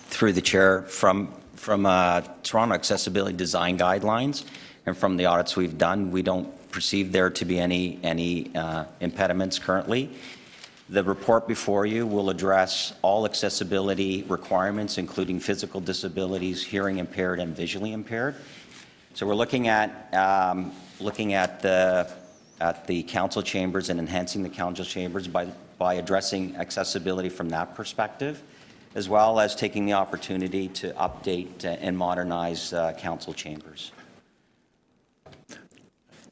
Through the chair, from Toronto Accessibility Design Guidelines and from the audits we've done, we don't perceive there to be any impediments currently. The report before you will address all accessibility requirements, including physical disabilities, hearing impaired, and visually impaired. So we're looking at the council chambers and enhancing the council chambers by addressing accessibility from that perspective, as well as taking the opportunity to update and modernize council chambers.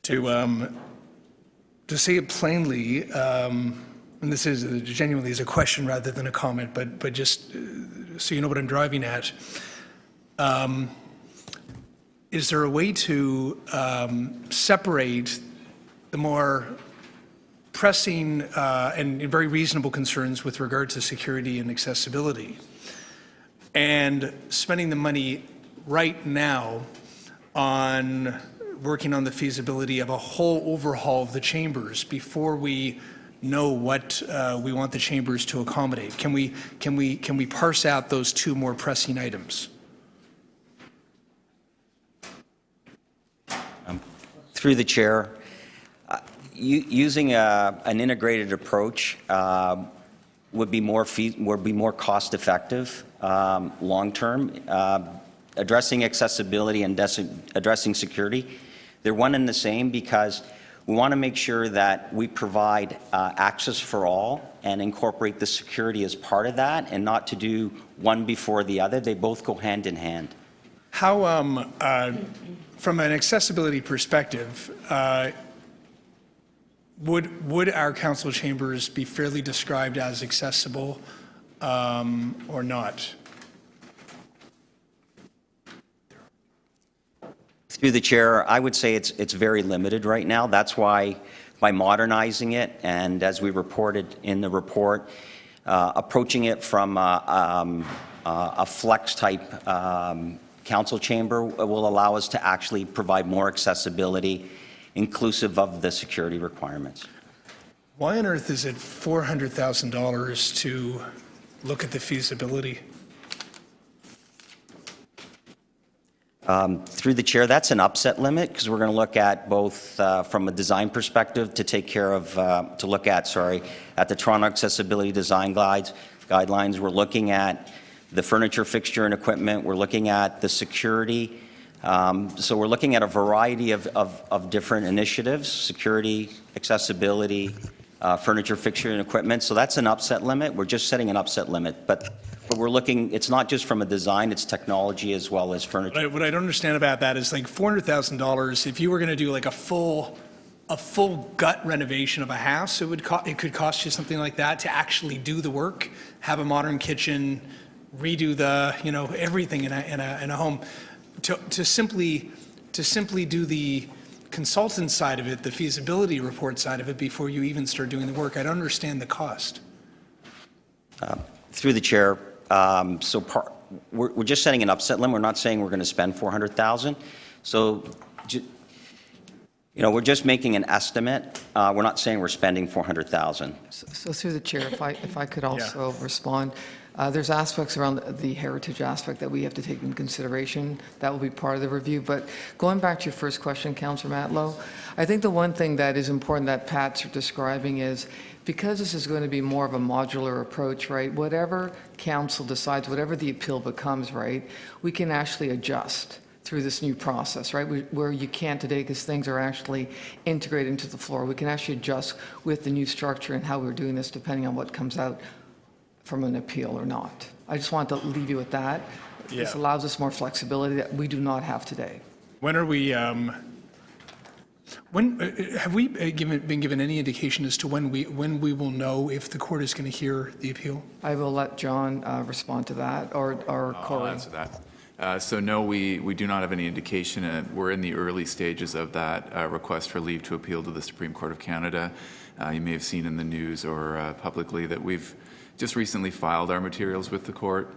To say it plainly, and this is genuinely is a question rather than a comment, but just so you know what I'm driving at, is there a way to separate the more pressing and very reasonable concerns with regard to security and accessibility and spending the money right now on working on the feasibility of a whole overhaul of the chambers before we know what we want the chambers to accommodate? Can we parse out those two more pressing items? Through the chair, using an integrated approach would be more cost effective long term. Addressing accessibility and addressing security, they're one and the same because we want to make sure that we provide access for all and incorporate the security as part of that, and not to do one before the other. They both go hand in hand. How, from an accessibility perspective, would our council chambers be fairly described as accessible or not? Through the chair, I would say it's very limited right now. That's why by modernizing it, and as we reported in the report, approaching it from a flex type council chamber will allow us to actually provide more accessibility inclusive of the security requirements. Why on earth is it $400,000 to look at the feasibility? Through the chair, that's an upset limit because we're going to look at both from a design perspective to take care of, at the Toronto Accessibility Design Guidelines. We're looking at the furniture, fixture, and equipment. We're looking at the security. So we're looking at a variety of different initiatives: security, accessibility, furniture, fixture, and equipment. So that's an upset limit. We're just setting an upset limit, but we're looking, it's not just from a design, it's technology as well as furniture. What I don't understand about that is like $400,000, if you were going to do like a full gut renovation of a house, it could cost you something like that to actually do the work, have a modern kitchen, redo the, everything in a home. To simply do the consultant side of it, the feasibility report side of it, before you even start doing the work, I don't understand the cost. Through the chair, we're just setting an upset limit. We're not saying we're going to spend $400,000. So You know, we're just making an estimate. We're not saying we're spending 400,000. So through the chair, if I could also respond, there's aspects around the heritage aspect that we have to take into consideration. That will be part of the review. But going back to your first question, Councillor Matlow, I think the one thing that is important that Pat's describing is, because this is going to be more of a modular approach, right? Whatever council decides, whatever the appeal becomes, right, we can actually adjust through this new process, right? Where you can't today because things are actually integrated into the floor. We can actually adjust with the new structure and how we're doing this depending on what comes out from an appeal or not. I just want to leave you with that. This allows us more flexibility that we do not have today. When are we, have we been given any indication as to when we will know if the court is going to hear the appeal? I will let John respond to that, or I'll Corey. answer that. So no, we do not have any indication. We're in the early stages of that request for leave to appeal to the Supreme Court of Canada. You may have seen in the news or publicly that we've just recently filed our materials with the court.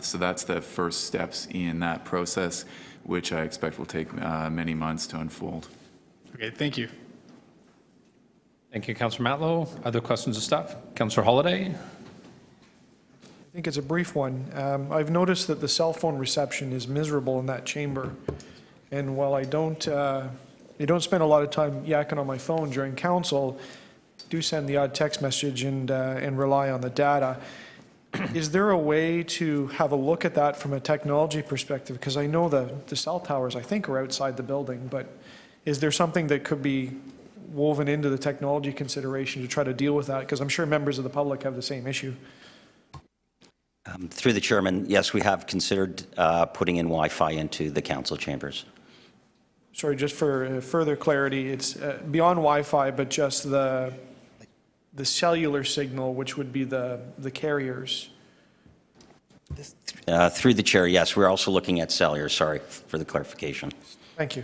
So that's the first steps in that process, which I expect will take many months to unfold. Okay, thank you. Thank you, Councillor Matlow. Other questions of staff? Councillor Holyday? I think it's a brief one. I've noticed that the cell phone reception is miserable in that chamber. And while I don't spend a lot of time yakking on my phone during council, do send the odd text message and rely on the data. Is there a way to have a look at that from a technology perspective? Because I know the cell towers, I think, are outside the building, but is there something that could be woven into the technology consideration to try to deal with that? Because I'm sure members of the public have the same issue. Through the chairman, yes, we have considered putting in Wi-Fi into the council chambers. Sorry, just for further clarity, it's beyond Wi-Fi, but just the cellular signal, which would be the carriers. Through the chair, yes, we're also looking at cellular. Sorry for the clarification. Thank you.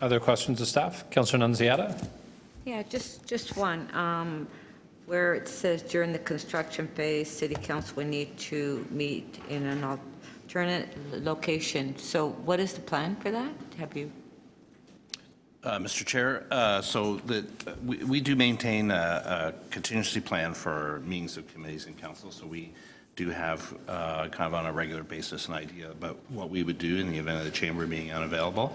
Other questions of staff? Councillor Nunziata? Yeah, just one. Where it says during the construction phase, City Council will need to meet in an alternate location. So what is the plan for that? Have you? Mr. Chair, we do maintain a contingency plan for meetings of committees and council, so we do have kind of on a regular basis an idea about what we would do in the event of the chamber being unavailable.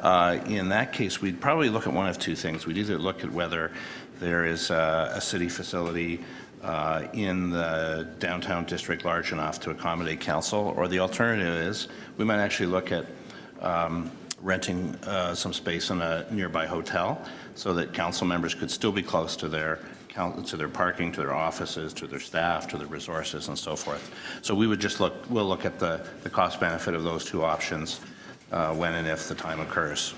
In that case, we'd probably look at one of two things. We'd either look at whether there is a city facility in the downtown district large enough to accommodate council, or the alternative is we might actually look at renting some space in a nearby hotel so that council members could still be close to their parking, to their offices, to their staff, to their resources, and so forth. So we would just we'll look at the cost benefit of those two options when and if the time occurs.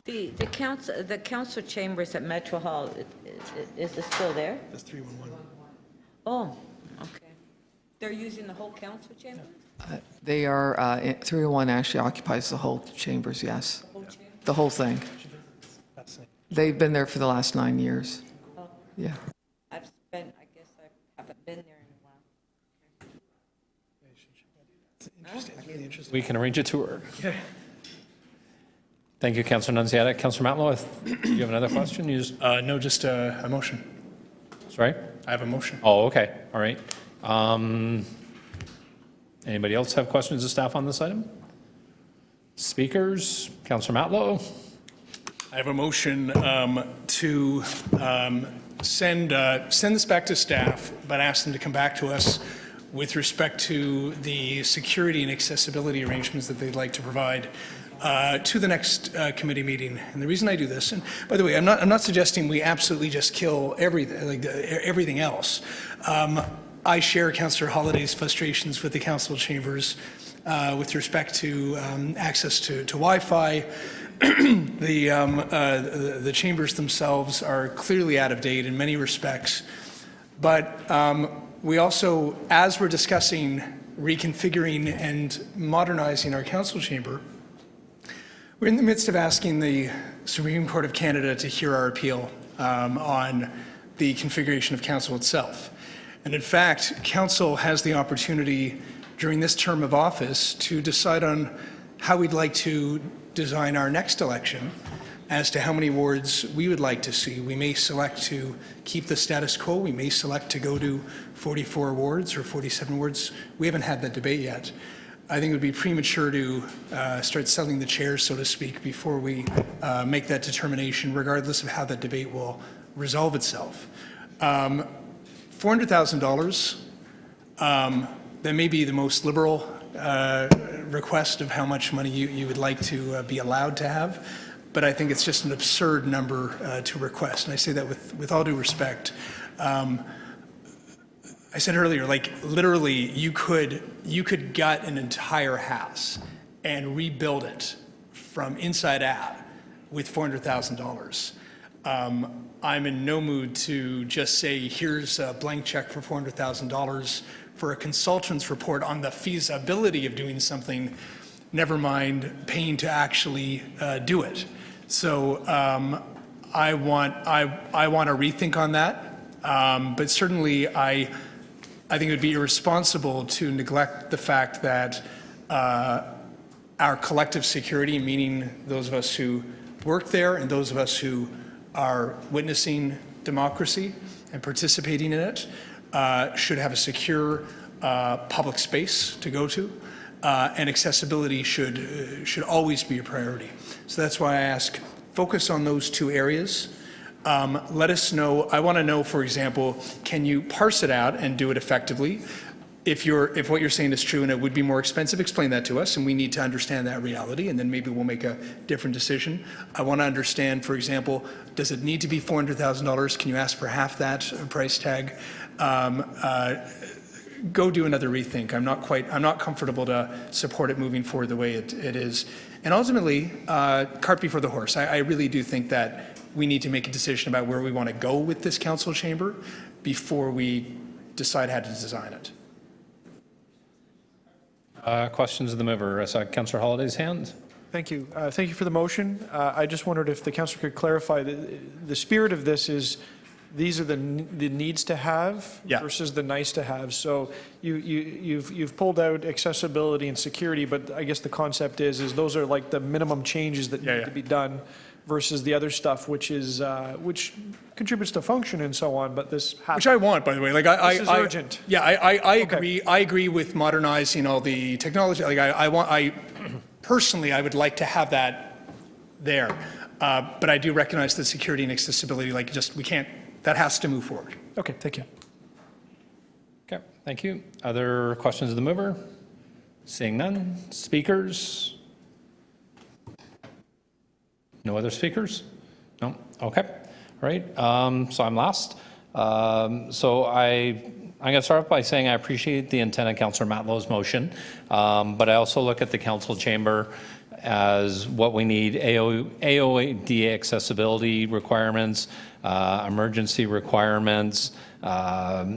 The council chambers at Metro Hall, is it still there? That's 311. Oh, okay. They're using the whole council chamber? They are, 301 actually occupies the whole chambers, yes. The whole thing. They've been there for the last 9 years. Oh. Yeah. I guess I haven't been there in a while. We can arrange a tour. Thank you, Councillor Nunziata. Councillor Matlow, do you have another question? You just, No, just a motion. sorry? I have a motion. Oh, okay, all right. Anybody else have questions of staff on this item? Speakers, Councillor Matlow? I have a motion to send this back to staff, but ask them to come back to us with respect to the security and accessibility arrangements that they'd like to provide to the next committee meeting. And the reason I do this, and by the way, I'm not suggesting we absolutely just kill everything else. I share Councillor Holiday's frustrations with the council chambers with respect to access to Wi-Fi. The chambers themselves are clearly out of date in many respects, but we also, as we're discussing reconfiguring and modernizing our council chamber, we're in the midst of asking the Supreme Court of Canada to hear our appeal on the configuration of council itself. And in fact, council has the opportunity during this term of office to decide on how we'd like to design our next election as to how many wards we would like to see. We may select to keep the status quo. We may select to go to 44 wards or 47 wards. We haven't had that debate yet. I think it would be premature to start selling the chairs, so to speak, before we make that determination, regardless of how that debate will resolve itself. $400,000, that may be the most liberal request of how much money you would like to be allowed to have, but I think it's just an absurd number to request, and I say that with all due respect. I said earlier, like literally, you could gut an entire house and rebuild it from inside out with $400,000. I'm in no mood to just say, here's a blank check for $400,000 for a consultant's report on the feasibility of doing something, never mind paying to actually do it. So I want to rethink on that, but certainly I think it would be irresponsible to neglect the fact that our collective security, meaning those of us who work there and those of us who are witnessing democracy and participating in it, should have a secure public space to go to, and accessibility should always be a priority. So that's why I ask, focus on those two areas. Let us know. I want to know, for example, can you parse it out and do it effectively? If what you're saying is true and it would be more expensive, explain that to us, and we need to understand that reality, and then maybe we'll make a different decision. I want to understand, for example, does it need to be $400,000? Can you ask for half that price tag? Go do another rethink. I'm not comfortable to support it moving forward the way it is. And ultimately, cart before the horse. I really do think that we need to make a decision about where we want to go with this council chamber before we decide how to design it. Questions of the mover. I saw Councillor Holliday's hand. Thank you. Thank you for the motion. I just wondered if the councillor could clarify, the spirit of this is these are the needs to have versus the nice to have. So you've pulled out accessibility and security, but I guess the concept is those are like the minimum changes that need to be done versus the other stuff, which which contributes to function and so on, but this happens. Which I want, by the way. Like this is urgent. Yeah, I agree. I agree with modernizing all the technology. Like I personally, I would like to have that there, but I do recognize that security and accessibility, like we can't. That has to move forward. Okay, thank you. Okay, thank you. Other questions of the mover? Seeing none. Speakers? No other speakers? No? Okay. All right. So I'm last. So I'm going to start off by saying I appreciate the intent of Councillor Matlow's motion, but I also look at the council chamber as what we need: AOAD accessibility requirements, emergency requirements,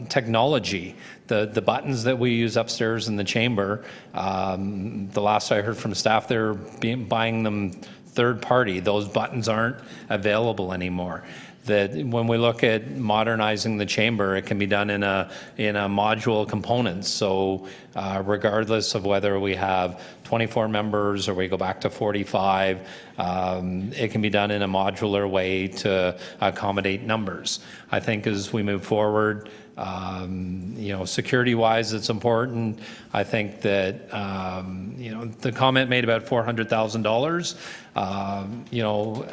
technology. The buttons that we use upstairs in the chamber, the last I heard from staff, they're buying them third party. Those buttons aren't available anymore. That when we look at modernizing the chamber, it can be done in a module components. So regardless of whether we have 24 members or we go back to 45, it can be done in a modular way to accommodate numbers. I think as we move forward, security-wise, it's important. I think that, the comment made about $400,000,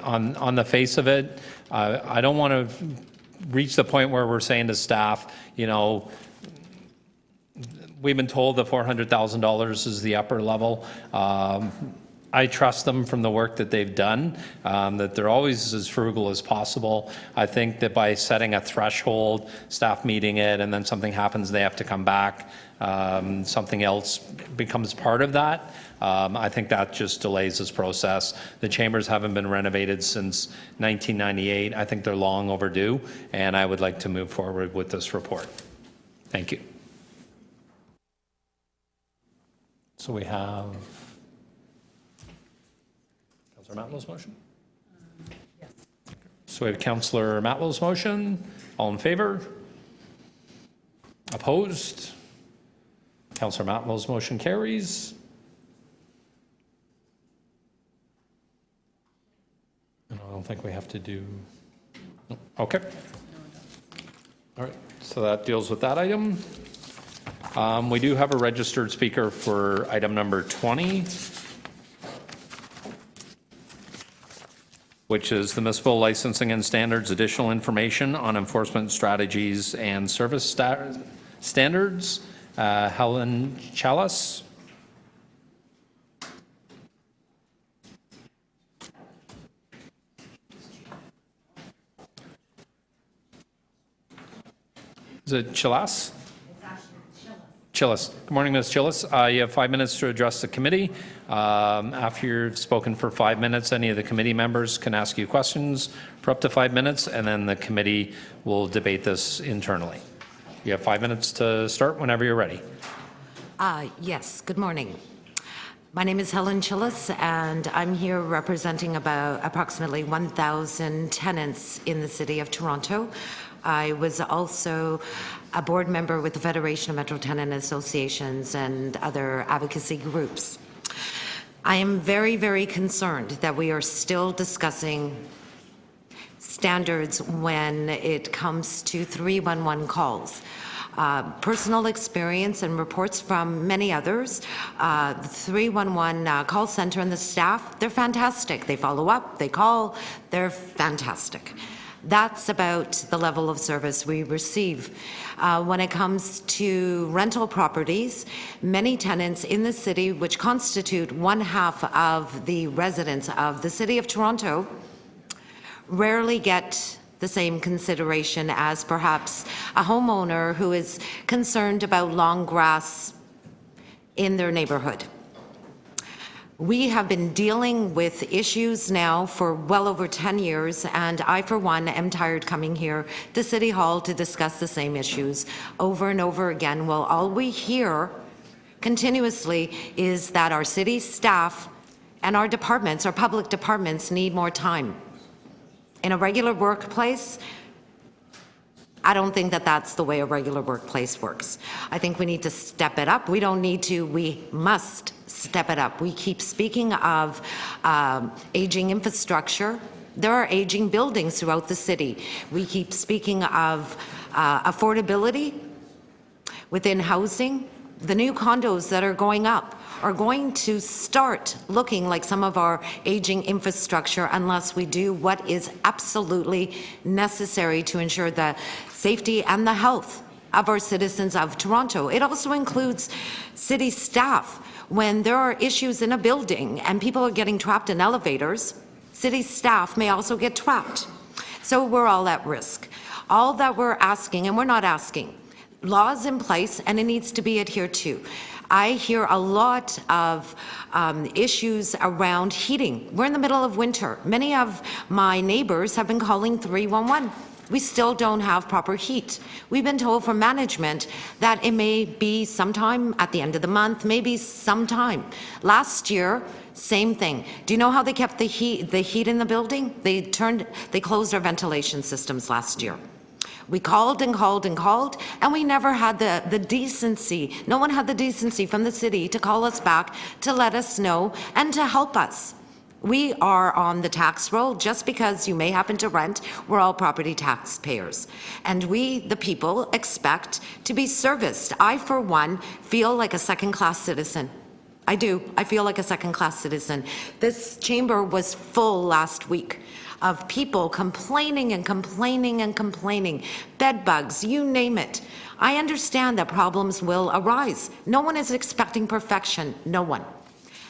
on the face of it, I don't want to reach the point where we're saying to staff, we've been told the $400,000 is the upper level. I trust them from the work that they've done, that they're always as frugal as possible. I think that by setting a threshold, staff meeting it, and then something happens, they have to come back, something else becomes part of that. I think that just delays this process. The chambers haven't been renovated since 1998. I think they're long overdue, and I would like to move forward with this report. Thank you. So we have Councillor Matlow's motion? Yes. So we have Councillor Matlow's motion. All in favor? Opposed? Councillor Matlow's motion carries. think we have to do, okay. All right, so that deals with that item. We do have a registered speaker for item number 20, which is the Municipal Licensing and Standards, additional information on enforcement strategies and service standards. Helen Chalice. Is it Chalice? Chillis. Good morning, Ms. Chillis. You have 5 minutes to address the committee. After you've spoken for 5 minutes, any of the committee members can ask you questions for up to 5 minutes, and then the committee will debate this internally. You have 5 minutes to start whenever you're ready. Yes, good morning. My name is Helen Chillis, and I'm here representing about approximately 1,000 tenants in the city of Toronto. I was also a board member with the Federation of Metro Tenant Associations and other advocacy groups. I am very, very concerned that we are still discussing standards when it comes to 311 calls. Personal experience and reports from many others, the 311 call center and the staff, they're fantastic. They follow up, they call, they're fantastic. That's about the level of service we receive. When it comes to rental properties, many tenants in the city, which constitute 1/2 of the residents of the City of Toronto, rarely get the same consideration as perhaps a homeowner who is concerned about long grass in their neighborhood. We have been dealing with issues now for well over 10 years, and I, for one, am tired coming here to City Hall to discuss the same issues over and over again. Well, all we hear continuously is that our city staff and our departments, our public departments, need more time. In a regular workplace, I don't think that that's the way a regular workplace works. I think we need to step it up. We don't need to, we must step it up. We keep speaking of aging infrastructure. There are aging buildings throughout the city. We keep speaking of affordability within housing. The new condos that are going up are going to start looking like some of our aging infrastructure unless we do what is absolutely necessary to ensure the safety and the health of our citizens of Toronto. It also includes city staff. When there are issues in a building and people are getting trapped in elevators, city staff may also get trapped. So we're all at risk. All that we're asking, and we're not asking, laws in place and it needs to be adhered to. I hear a lot of issues around heating. We're in the middle of winter. Many of my neighbors have been calling 311. We still don't have proper heat. We've been told from management that it may be sometime at the end of the month, maybe sometime. Last year, same thing. Do you know how they kept the heat in the building? They closed our ventilation systems last year. We called and called and called, and we never had the decency. No one had the decency from the city to call us back, to let us know, and to help us. We are on the tax roll. Just because you may happen to rent, we're all property taxpayers. And we, the people, expect to be serviced. I, for one, feel like a second-class citizen. I do. I feel like a second-class citizen. This chamber was full last week of people complaining and complaining and complaining. Bed bugs, you name it. I understand that problems will arise. No one is expecting perfection, no one.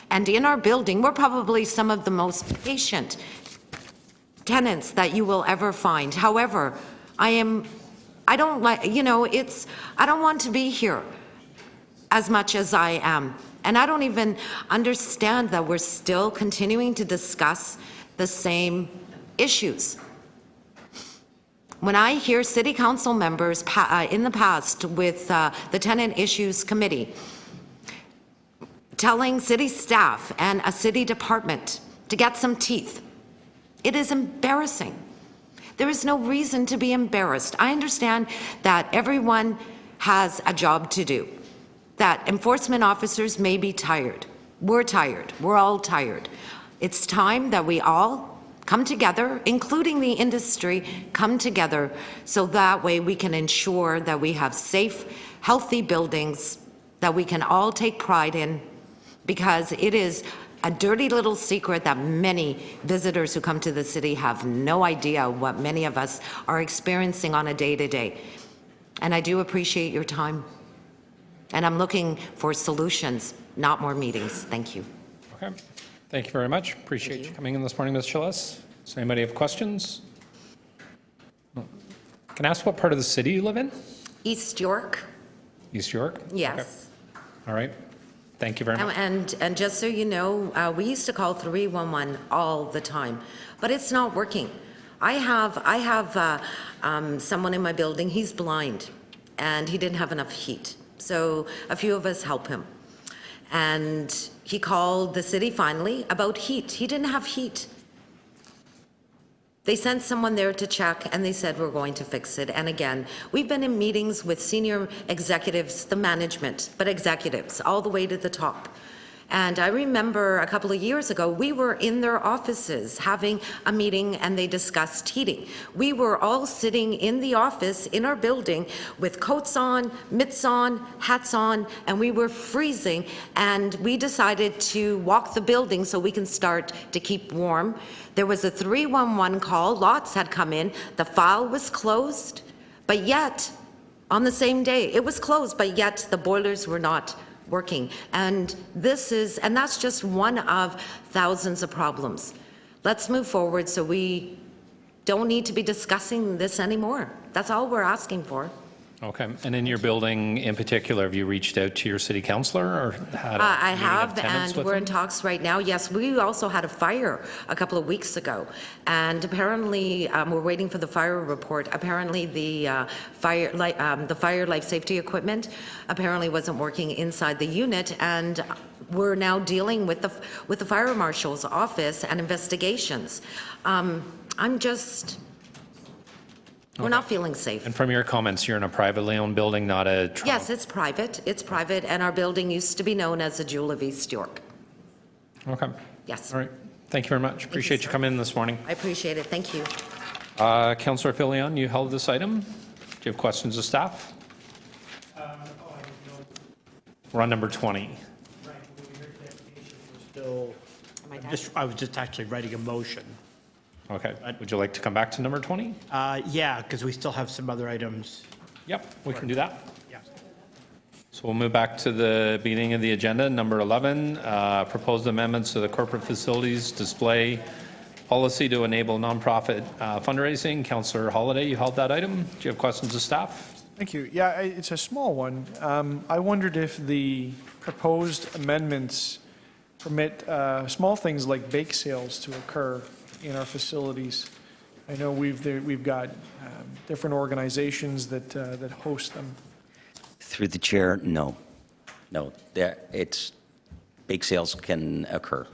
And in our building, we're probably some of the most patient tenants that you will ever find. However, I don't want to be here as much as I am. And I don't even understand that we're still continuing to discuss the same issues. When I hear city council members in the past with the Tenant Issues Committee telling city staff and a city department to get some teeth, it is embarrassing. There is no reason to be embarrassed. I understand that everyone has a job to do, that enforcement officers may be tired. We're tired. We're all tired. It's time that we all come together, including the industry, come together so that way we can ensure that we have safe, healthy buildings that we can all take pride in, because it is a dirty little secret that many visitors who come to the city have no idea what many of us are experiencing on a day-to-day. And I do appreciate your time. And I'm looking for solutions, not more meetings. Thank you. Okay. Thank you very much. Appreciate you coming in this morning, Ms. Chillis. Does anybody have questions? No. Can I ask what part of the city you live in? East York? East York? Yes. Okay. All right. Thank you very much. And just so you know, we used to call 311 all the time, but it's not working. I have someone in my building, he's blind, and he didn't have enough heat. So a few of us help him. And he called the city finally about heat. He didn't have heat. They sent someone there to check, and they said, we're going to fix it. And again, we've been in meetings with senior executives, the management, but executives, all the way to the top. And I remember a couple of years ago, we were in their offices having a meeting, and they discussed heating. We were all sitting in the office in our building with coats on, mitts on, hats on, and we were freezing. And we decided to walk the building so we can start to keep warm. There was a 311 call, lots had come in, the file was closed, but yet, on the same day, it was closed, but yet the boilers were not working. And that's just one of thousands of problems. Let's move forward so we don't need to be discussing this anymore. That's all we're asking for. Okay. And in your building in particular, have you reached out to your city councillor or had a I meeting of have, tenants and with we're them? in talks right now. Yes, we also had a fire a couple of weeks ago, and apparently we're waiting for the fire report. Apparently the fire life safety equipment apparently wasn't working inside the unit, and we're now dealing with the fire marshal's office and investigations. We're not feeling safe. And from your comments, you're in a privately owned building, not a... Yes, it's private. It's private, and our building used to be known as the Jewel of East York. Okay. Yes. All right. Thank you very much. Appreciate you coming in this morning. I appreciate it. Thank you. Councillor Filion, you held this item. Do you have questions of staff? We're on number 20. I was just actually writing a motion. Okay. Would you like to come back to number 20? Yeah, because we still have some other items. Yep, we can do that. Yeah. So we'll move back to the beginning of the agenda, number 11, proposed amendments to the corporate facilities display policy to enable nonprofit fundraising. Councillor Holliday, you held that item. Do you have questions of staff? Thank you. Yeah, it's a small one. I wondered if the proposed amendments permit small things like bake sales to occur in our facilities. I know we've got different organizations that host them. Through the chair, no. No, bake sales can occur.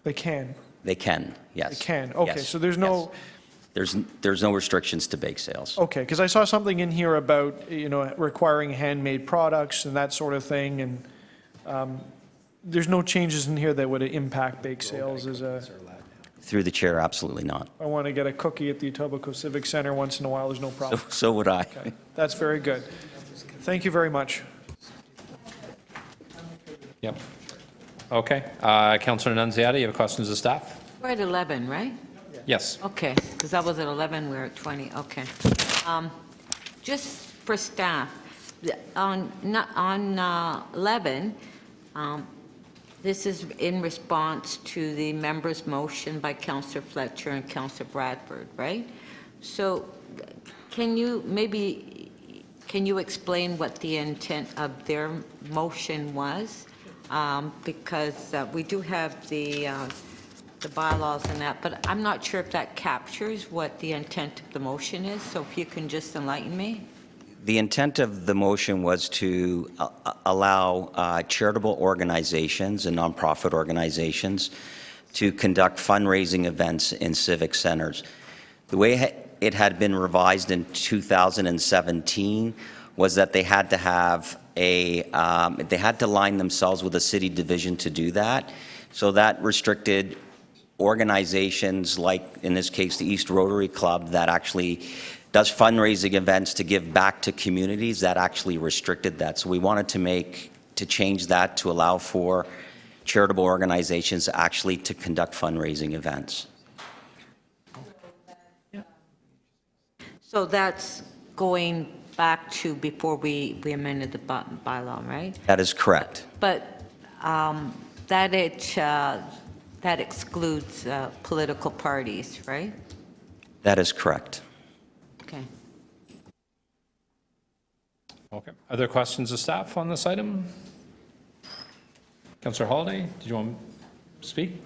They can. They can, yes. They can. Okay, Yes, so there's no. yes. There's no restrictions to bake sales. Okay, because I saw something in here about, requiring handmade products and that sort of thing, and there's no changes in here that would impact bake sales as a, Through the chair, absolutely not. I want to get a cookie at the Etobicoke Civic Center once in a while, there's no problem. So would I. Okay, that's very good. Thank you very much. Yep. Okay. Councillor Nunziata, you have questions of staff? We're at 11, right? Yes. Okay, because I was at 11, we're at 20, okay. Just for staff, on 11, this is in response to the member's motion by Councillor Fletcher and Councillor Bradford, right? So can you explain what the intent of their motion was? Because we do have the bylaws and that, but I'm not sure if that captures what the intent of the motion is, so if you can just enlighten me. The intent of the motion was to allow charitable organizations and nonprofit organizations to conduct fundraising events in civic centers. The way it had been revised in 2017 was that they had to have they had to line themselves with a city division to do that. So that restricted organizations like, in this case, the East Rotary Club, that actually does fundraising events to give back to communities, that actually restricted that. So we wanted to change that to allow for charitable organizations actually to conduct fundraising events. So that's going back to before we amended the bylaw, right? That is correct. But that excludes political parties, right? That is correct. Okay. Okay. Other questions of staff on this item? Councillor Holiday, did you want to speak?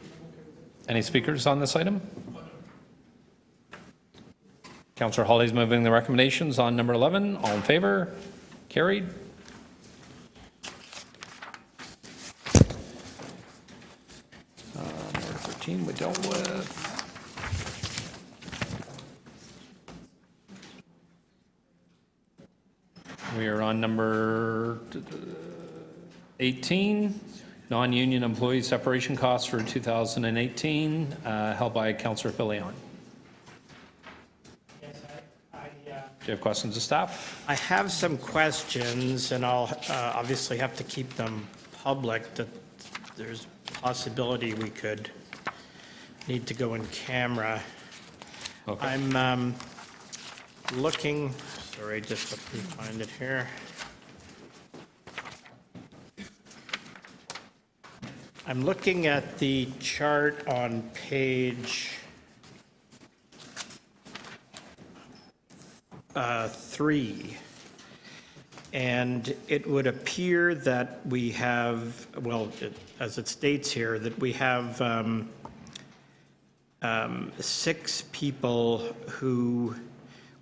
Any speakers on this item? Councillor Holly's moving the recommendations on number 11. All in favor? Carried. Number 13 we dealt with. We are on number 18, non-union employee separation costs for 2018, held by Councillor Filion. Do you have questions of staff? I have some questions, and I'll obviously have to keep them public, that there's a possibility we could need to go in camera. Okay. I'm looking, sorry, just let me find it here. I'm looking at the chart on page 3, and it would appear that we have, well, as it states here, that we have 6 people who,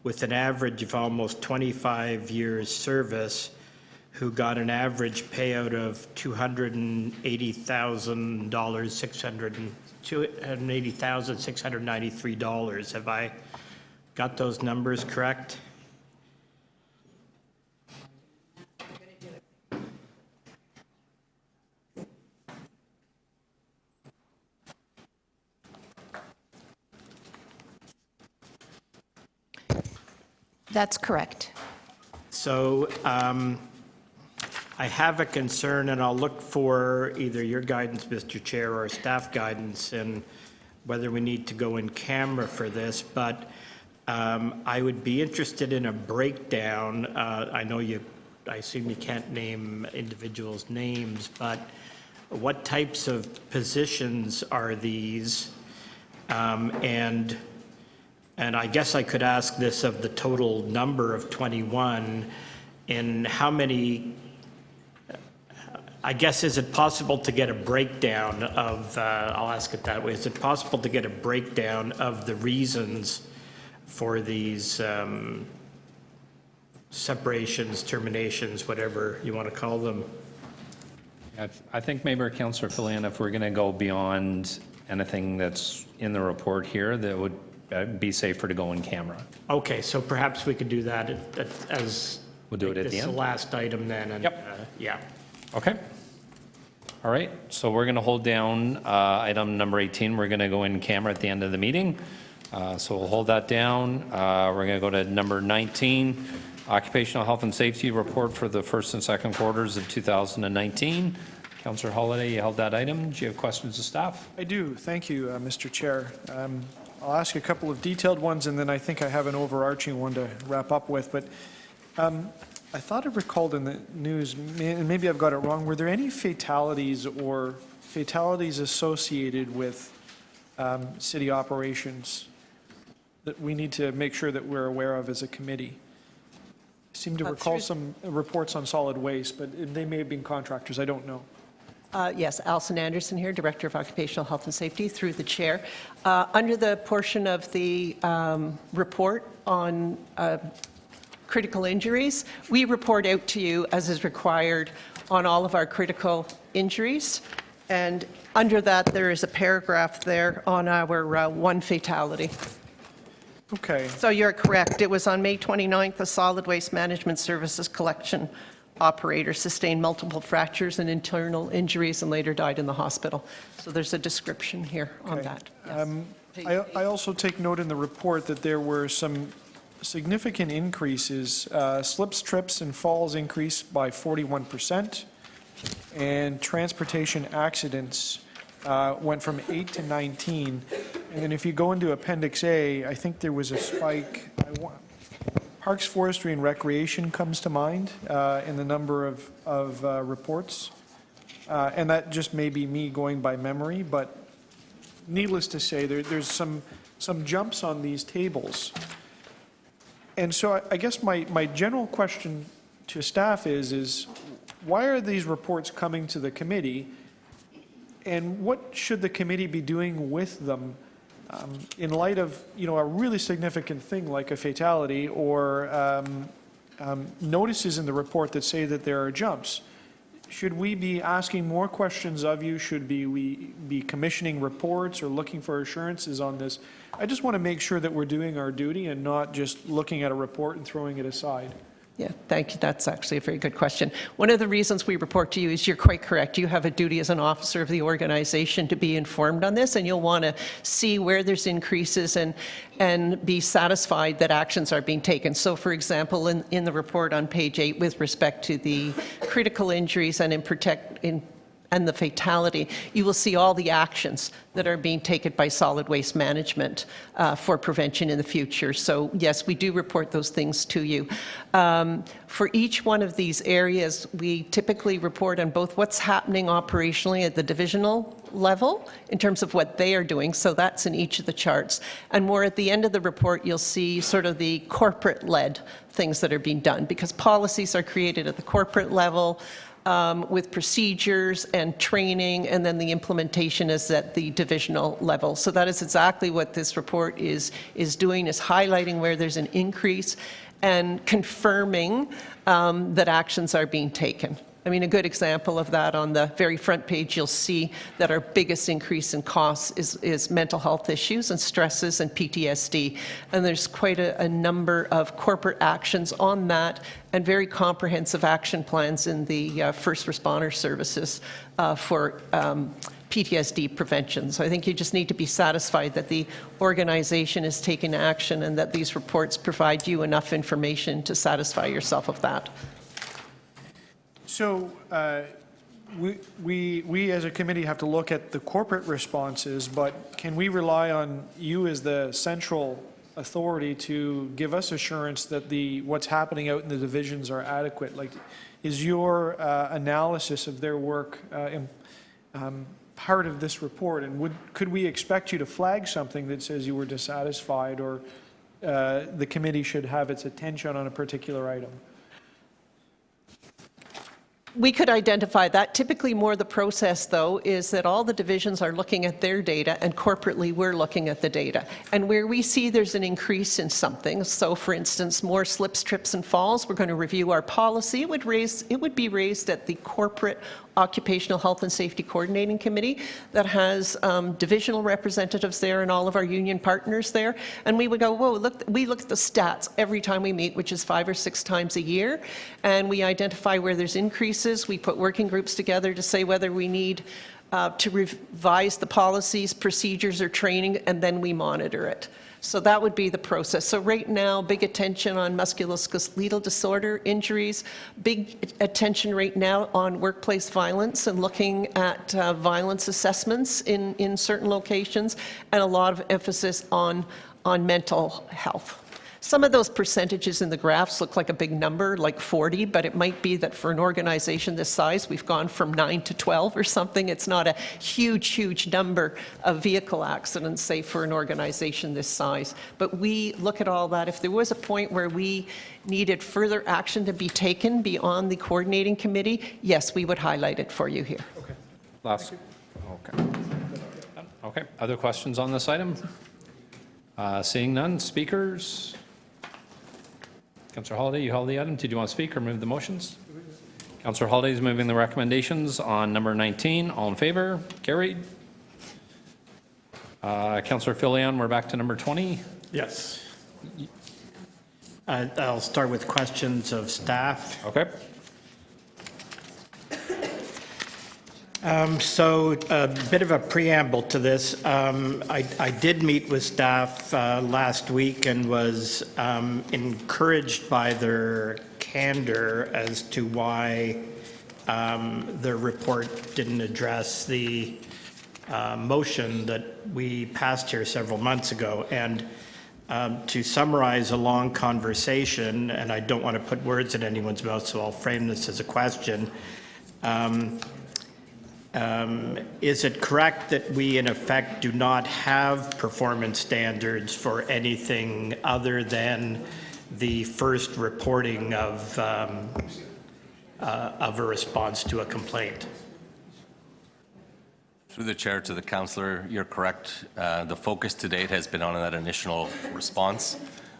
with an average of almost 25 years service, who got an average payout of $280,693. Have I got those numbers correct? That's correct. So I have a concern, and I'll look for either your guidance, Mr. Chair, or staff guidance, and whether we need to go in camera for this, but I would be interested in a breakdown. I know I assume you can't name individuals' names, but what types of positions are these? And I guess I could ask this of the total number of 21, in how many, I guess, is it possible to get a breakdown of, I'll ask it that way, is it possible to get a breakdown of the reasons for these separations, terminations, whatever you want to call them? I think maybe, Councillor Filion, if we're going to go beyond anything that's in the report here, that would be safer to go in camera. Okay, so perhaps we could do that as. We'll do it at the This is end. the last item then, and. Yep. Yeah. Okay. All right, so we're going to hold down item number 18. We're going to go in camera at the end of the meeting. So we'll hold that down. We're going to go to number 19, Occupational Health and Safety Report for the first and second quarters of 2019. Councillor Holyday, you held that item. Do you have questions of staff? I do. Thank you, Mr. Chair. I'll ask a couple of detailed ones, and then I think I have an overarching one to wrap up with. But I thought I recalled in the news, and maybe I've got it wrong, were there any fatalities or fatalities associated with city operations that we need to make sure that we're aware of as a committee? I seem to recall some reports on solid waste, but they may have been contractors. I don't know. Yes, Alison Anderson here, Director of Occupational Health and Safety, through the chair. Under the portion of the report on critical injuries, we report out to you, as is required, on all of our critical injuries. And under that, there is a paragraph there on our one fatality. Okay. So you're correct. It was on May 29th, a solid waste management services collection operator sustained multiple fractures and internal injuries and later died in the hospital. So there's a description here on Okay. that. I also take note in the report that there were some significant increases. Slips, trips, and falls increased by 41%, and transportation accidents went from 8 to 19. And then if you go into Appendix A, I think there was a spike. Parks, Forestry, and Recreation comes to mind in the number of reports. And that just may be me going by memory, but needless to say, there's some jumps on these tables. And so I guess my general question to staff is why are these reports coming to the committee? And what should the committee be doing with them in light of, a really significant thing like a fatality or notices in the report that say that there are jumps? Should we be asking more questions of you? Should we be commissioning reports or looking for assurances on this? I just want to make sure that we're doing our duty and not just looking at a report and throwing it aside. Yeah, thank you. That's actually a very good question. One of the reasons we report to you is you're quite correct. You have a duty as an officer of the organization to be informed on this, and you'll want to see where there's increases and be satisfied that actions are being taken. So, for example, in the report on page 8, with respect to the critical injuries and and the fatality, you will see all the actions that are being taken by solid waste management for prevention in the future. So yes, we do report those things to you. For each one of these areas, we typically report on both what's happening operationally at the divisional level in terms of what they are doing, so that's in each of the charts. And more at the end of the report, you'll see sort of the corporate-led things that are being done, because policies are created at the corporate level, with procedures and training, and then the implementation is at the divisional level. So that is exactly what this report is doing, is highlighting where there's an increase and confirming that actions are being taken. I mean, a good example of that, on the very front page, you'll see that our biggest increase in costs is mental health issues and stresses and PTSD. And there's quite a number of corporate actions on that, and very comprehensive action plans in the first responder services for PTSD prevention. So I think you just need to be satisfied that the organization is taking action and that these reports provide you enough information to satisfy yourself of that. So we as a committee have to look at the corporate responses, but can we rely on you as the central authority to give us assurance that what's happening out in the divisions are adequate? Like, is your analysis of their work part of this report? And could we expect you to flag something that says you were dissatisfied, or the committee should have its attention on a particular item? We could identify that. Typically, more the process, though, is that all the divisions are looking at their data, and corporately we're looking at the data. And where we see there's an increase in something, so for instance, more slips, trips, and falls, we're going to review our policy. It would be raised at the corporate Occupational Health and Safety Coordinating Committee that has divisional representatives there and all of our union partners there. And we would go, whoa, look, we look at the stats every time we meet, which is 5 or 6 times a year, and we identify where there's increases. We put working groups together to say whether we need to revise the policies, procedures, or training, and then we monitor it. So that would be the process. So right now, big attention on musculoskeletal disorder injuries, big attention right now on workplace violence and looking at violence assessments in certain locations, and a lot of emphasis on mental health. Some of those percentages in the graphs look like a big number, like 40, but it might be that for an organization this size, we've gone from 9 to 12 or something. It's not a huge number of vehicle accidents, say, for an organization this size. But we look at all that. If there was a point where we needed further action to be taken beyond the coordinating committee, yes, we would highlight it for you here. Okay. Last. Okay. Okay. Other questions on this item? Seeing none. Speakers? Councillor Holyday, you held the item. Did you want to speak or move the motions? Councillor Holyday is moving the recommendations on number 19. All in favor? Carried. Councillor Filion, we're back to number 20. Yes. I'll start with questions of staff. Okay. So a bit of a preamble to this. I did meet with staff last week and was encouraged by their candor as to why their report didn't address the motion that we passed here several months ago. And to summarize a long conversation, and I don't want to put words in anyone's mouth, so I'll frame this as a question. Is it correct that we, in effect, do not have performance standards for anything other than the first reporting of a response to a complaint? Through the chair to the councillor, you're correct. The focus to date has been on that initial response.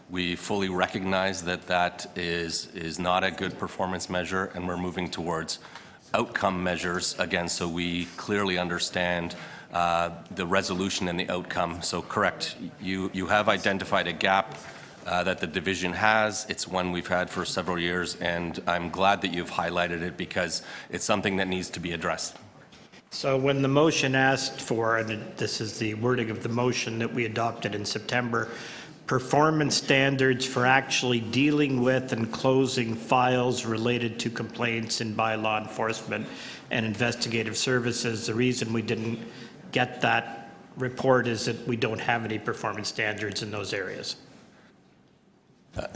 We fully recognize that that is not a good performance measure, and we're moving towards outcome measures, again, so we clearly understand the resolution and the outcome. So correct, you have identified a gap that the division has. It's one we've had for several years, and I'm glad that you've highlighted it because it's something that needs to be addressed. So when the motion asked for, and this is the wording of the motion that we adopted in September, performance standards for actually dealing with and closing files related to complaints in by law enforcement and investigative services. The reason we didn't get that report is that we don't have any performance standards in those areas.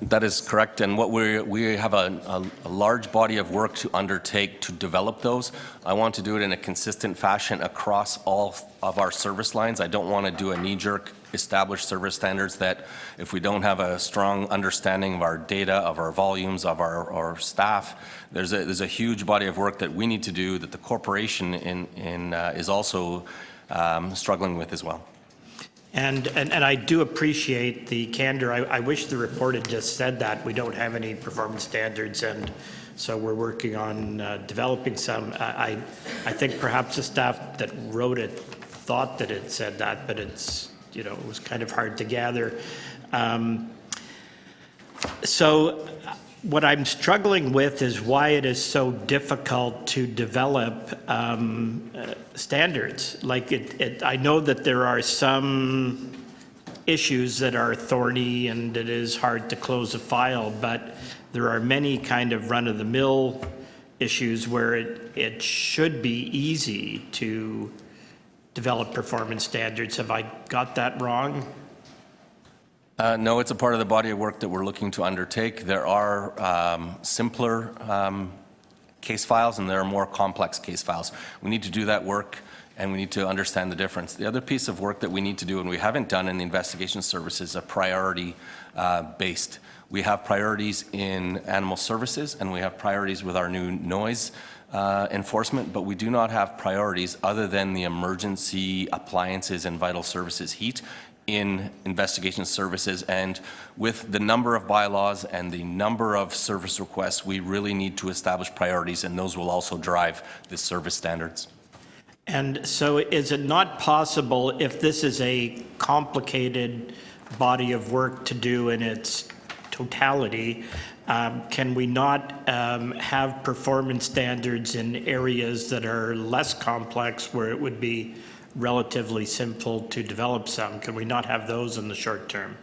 That is correct, and what we have a large body of work to undertake to develop those. I want to do it in a consistent fashion across all of our service lines. I don't want to do a knee-jerk established service standards that if we don't have a strong understanding of our data, of our volumes, of our staff, there's a huge body of work that we need to do that the corporation is also struggling with as well. And I do appreciate the candor. I wish the report had just said that. We don't have any performance standards, and so we're working on developing some. I think perhaps the staff that wrote it thought that it said that, but it's, you know, it was kind of hard to gather. So what I'm struggling with is why it is so difficult to develop standards. Like I know that there are some issues that are thorny and it is hard to close a file, but there are many kind of run-of-the-mill issues where it should be easy to develop performance standards. Have I got that wrong? No, it's a part of the body of work that we're looking to undertake. There are simpler case files and there are more complex case files. We need to do that work and we need to understand the difference. The other piece of work that we need to do, and we haven't done in the investigation services, are priority based. We have priorities in animal services and we have priorities with our new noise enforcement, but we do not have priorities other than the emergency appliances and vital services heat in investigation services. And with the number of bylaws and the number of service requests, we really need to establish priorities, and those will also drive the service standards. And so is it not possible, if this is a complicated body of work to do in its totality, can we not have performance standards in areas that are less complex where it would be relatively simple to develop some? Can we not have those in the short term?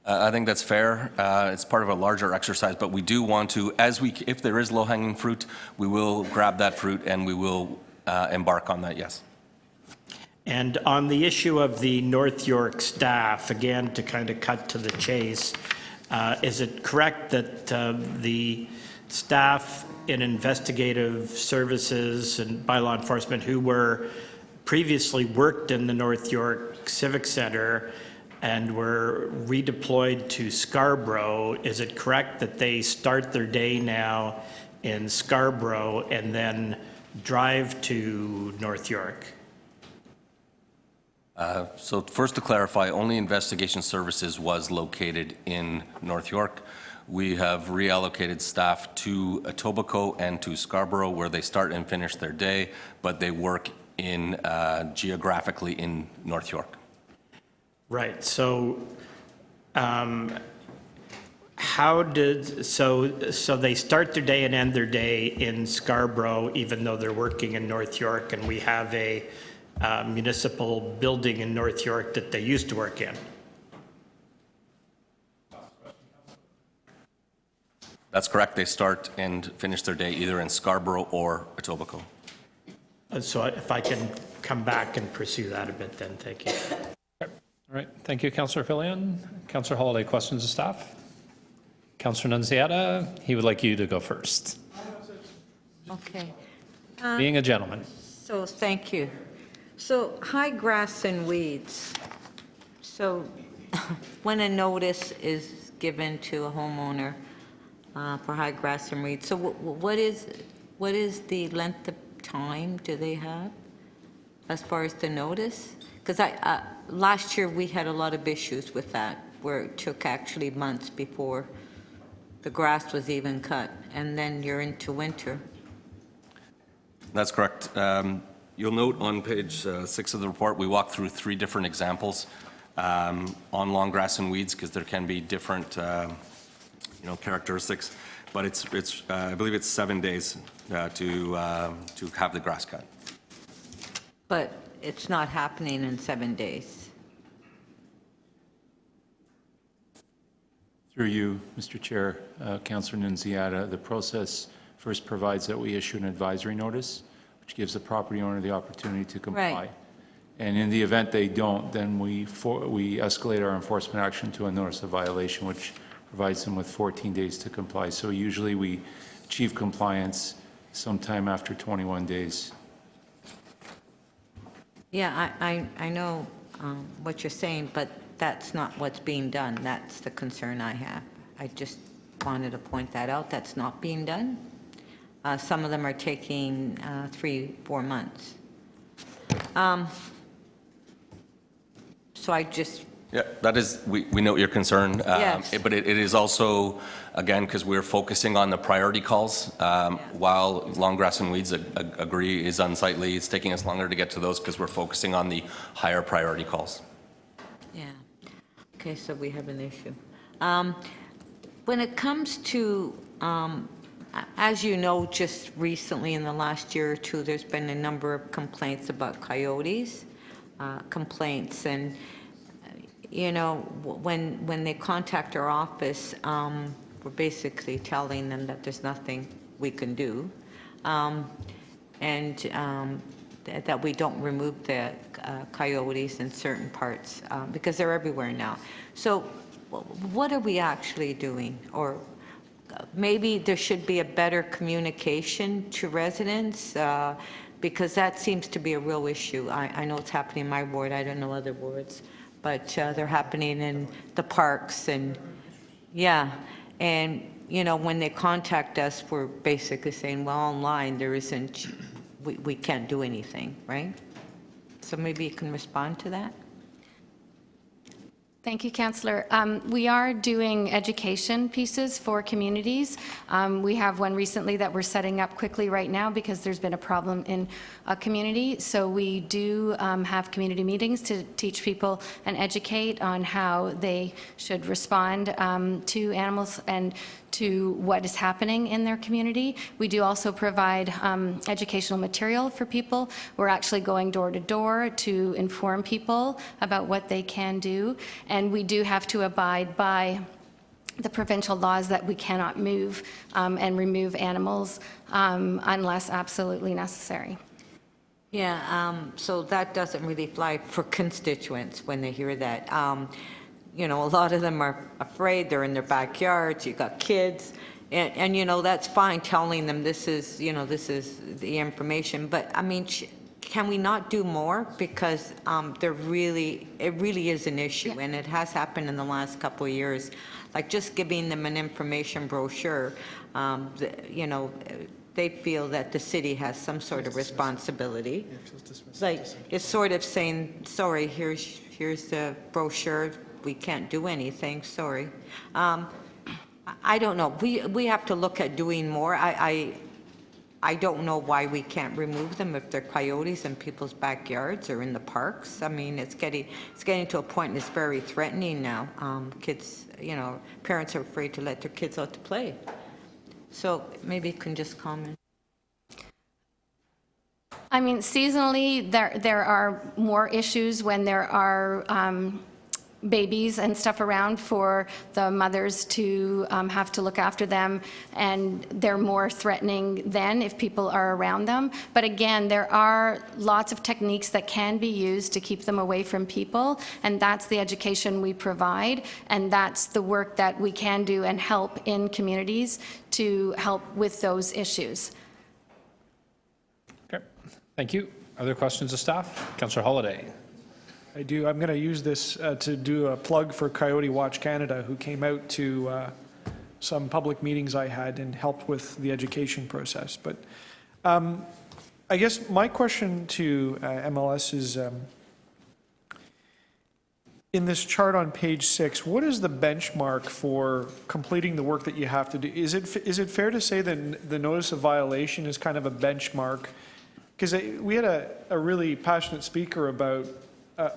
I think that's fair. It's part of a larger exercise, but we do want to, if there is low-hanging fruit, we will grab that fruit and we will embark on that, yes. And on the issue of the North York staff, again, to kind of cut to the chase, is it correct that the staff in investigative services and by law enforcement who were previously worked in the North York Civic Center and were redeployed to Scarborough, is it correct that they start their day now in Scarborough and then drive to North York? So first to clarify, only investigation services was located in North York. We have reallocated staff to Etobicoke and to Scarborough where they start and finish their day, but they work in geographically in North York. Right. So how did, so they start their day and end their day in Scarborough, even though they're working in North York, and we have a municipal building in North York that they used to work in? That's correct. They start and finish their day either in Scarborough or Etobicoke. So if I can come back and pursue that a bit then, thank you. All right, thank you, Councillor Filion. Councillor Holiday, questions of staff? Councillor Nunziata, he would like you to go first. Okay. Being a gentleman. So, thank you. So, high grass and weeds. So, when a notice is given to a homeowner for high grass and weeds, so what is the length of time do they have as far as the notice? Because last year we had a lot of issues with that, where it took actually months before the grass was even cut, and then you're into winter. That's correct. You'll note on page 6 of the report, we walk through 3 different examples on long grass and weeds, because there can be different characteristics. But it's I believe it's 7 days to have the grass cut. But it's not happening in 7 days. Through you, Mr. Chair, Councillor Nunziata, the process first provides that we issue an advisory notice, which gives the property owner the opportunity to comply. Right. And in the event they don't, then we escalate our enforcement action to a notice of violation, which provides them with 14 days to comply. So usually we achieve compliance sometime after 21 days. Yeah, I know what you're saying, but that's not what's being done. That's the concern I have. I just wanted to point that out. That's not being done. Some of them are taking 3-4 months. So I just... Yeah, that is, we note your concern. Yes. But it is also, again, because we're focusing on the priority calls. While long grass and weeds, agree, is unsightly, it's taking us longer to get to those because we're focusing on the higher priority calls. Yeah. Okay, so we have an issue. When it comes to, as you know, just recently in the last year or two, there's been a number of complaints about coyotes, and you know, when they contact our office, we're basically telling them that there's nothing we can do, and that we don't remove the coyotes in certain parts because they're everywhere now. So what are we actually doing? Or maybe there should be a better communication to residents because that seems to be a real issue. I know it's happening in my ward. I don't know other wards. But they're happening in the parks and, yeah. And, you know, when they contact us, we're basically saying, well, online, there isn't, we can't do anything, right? So maybe you can respond to that? Thank you, Councillor. We are doing education pieces for communities. We have one recently that we're setting up quickly right now because there's been a problem in a community. So we do have community meetings to teach people and educate on how they should respond to animals and to what is happening in their community. We do also provide educational material for people. We're actually going door to door to inform people about what they can do. And we do have to abide by the provincial laws that we cannot move and remove animals unless absolutely necessary. Yeah, so that doesn't really fly for constituents when they hear that. You know, a lot of them are afraid. They're in their backyards. You've got kids. And you know, that's fine telling them this is, you know, this is the information. But, I mean, can we not do more? Because it really is an issue. Yeah. And it has happened in the last couple of years. Like just giving them an information brochure, you know, they feel that the city has some sort of responsibility. Like, it's sort of saying, sorry, here's the brochure. We can't do anything, sorry. I don't know. We have to look at doing more. I I don't know why we can't remove them if they're coyotes in people's backyards or in the parks. I mean, it's getting to a point and it's very threatening now. Kids, parents are afraid to let their kids out to play. So maybe you can just comment. I mean, seasonally, there are more issues when there are babies and stuff around for the mothers to have to look after them, and they're more threatening then if people are around them. But again, there are lots of techniques that can be used to keep them away from people, and that's the education we provide, and that's the work that we can do and help in communities to help with those issues. Okay, thank you. Other questions of staff? Councillor Holyday. I do. I'm going to use this to do a plug for Coyote Watch Canada, who came out to some public meetings I had and helped with the education process. But I guess my question to MLS is, in this chart on page 6, what is the benchmark for completing the work that you have to do? Is it fair to say that the notice of violation is kind of a benchmark? Because we had a really passionate speaker about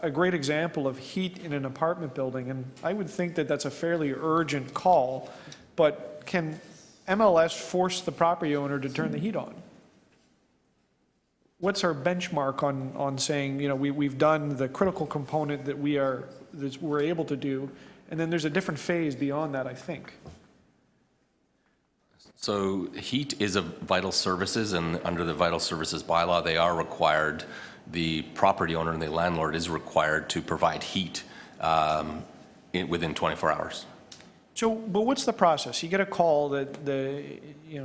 a great example of heat in an apartment building, and I would think that that's a fairly urgent call, but can MLS force the property owner to turn the heat on? What's our benchmark on saying, we've done the critical component that we're able to do, and then there's a different phase beyond that, I think. So heat is a vital services, and under the vital services bylaw, they are required, the property owner and the landlord is required to provide heat within 24 hours. So, but what's the process? You get a call that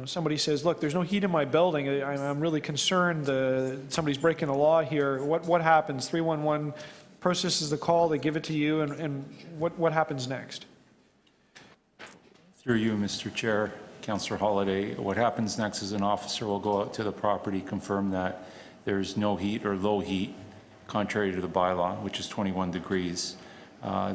somebody says, look, there's no heat in my building. I'm really concerned somebody's breaking the law here. What happens? 311 processes the call, they give it to you, and what happens next? Through you, Mr. Chair, Councillor Holyday, what happens next is an officer will go out to the property, confirm that there's no heat or low heat, contrary to the bylaw, which is 21 degrees.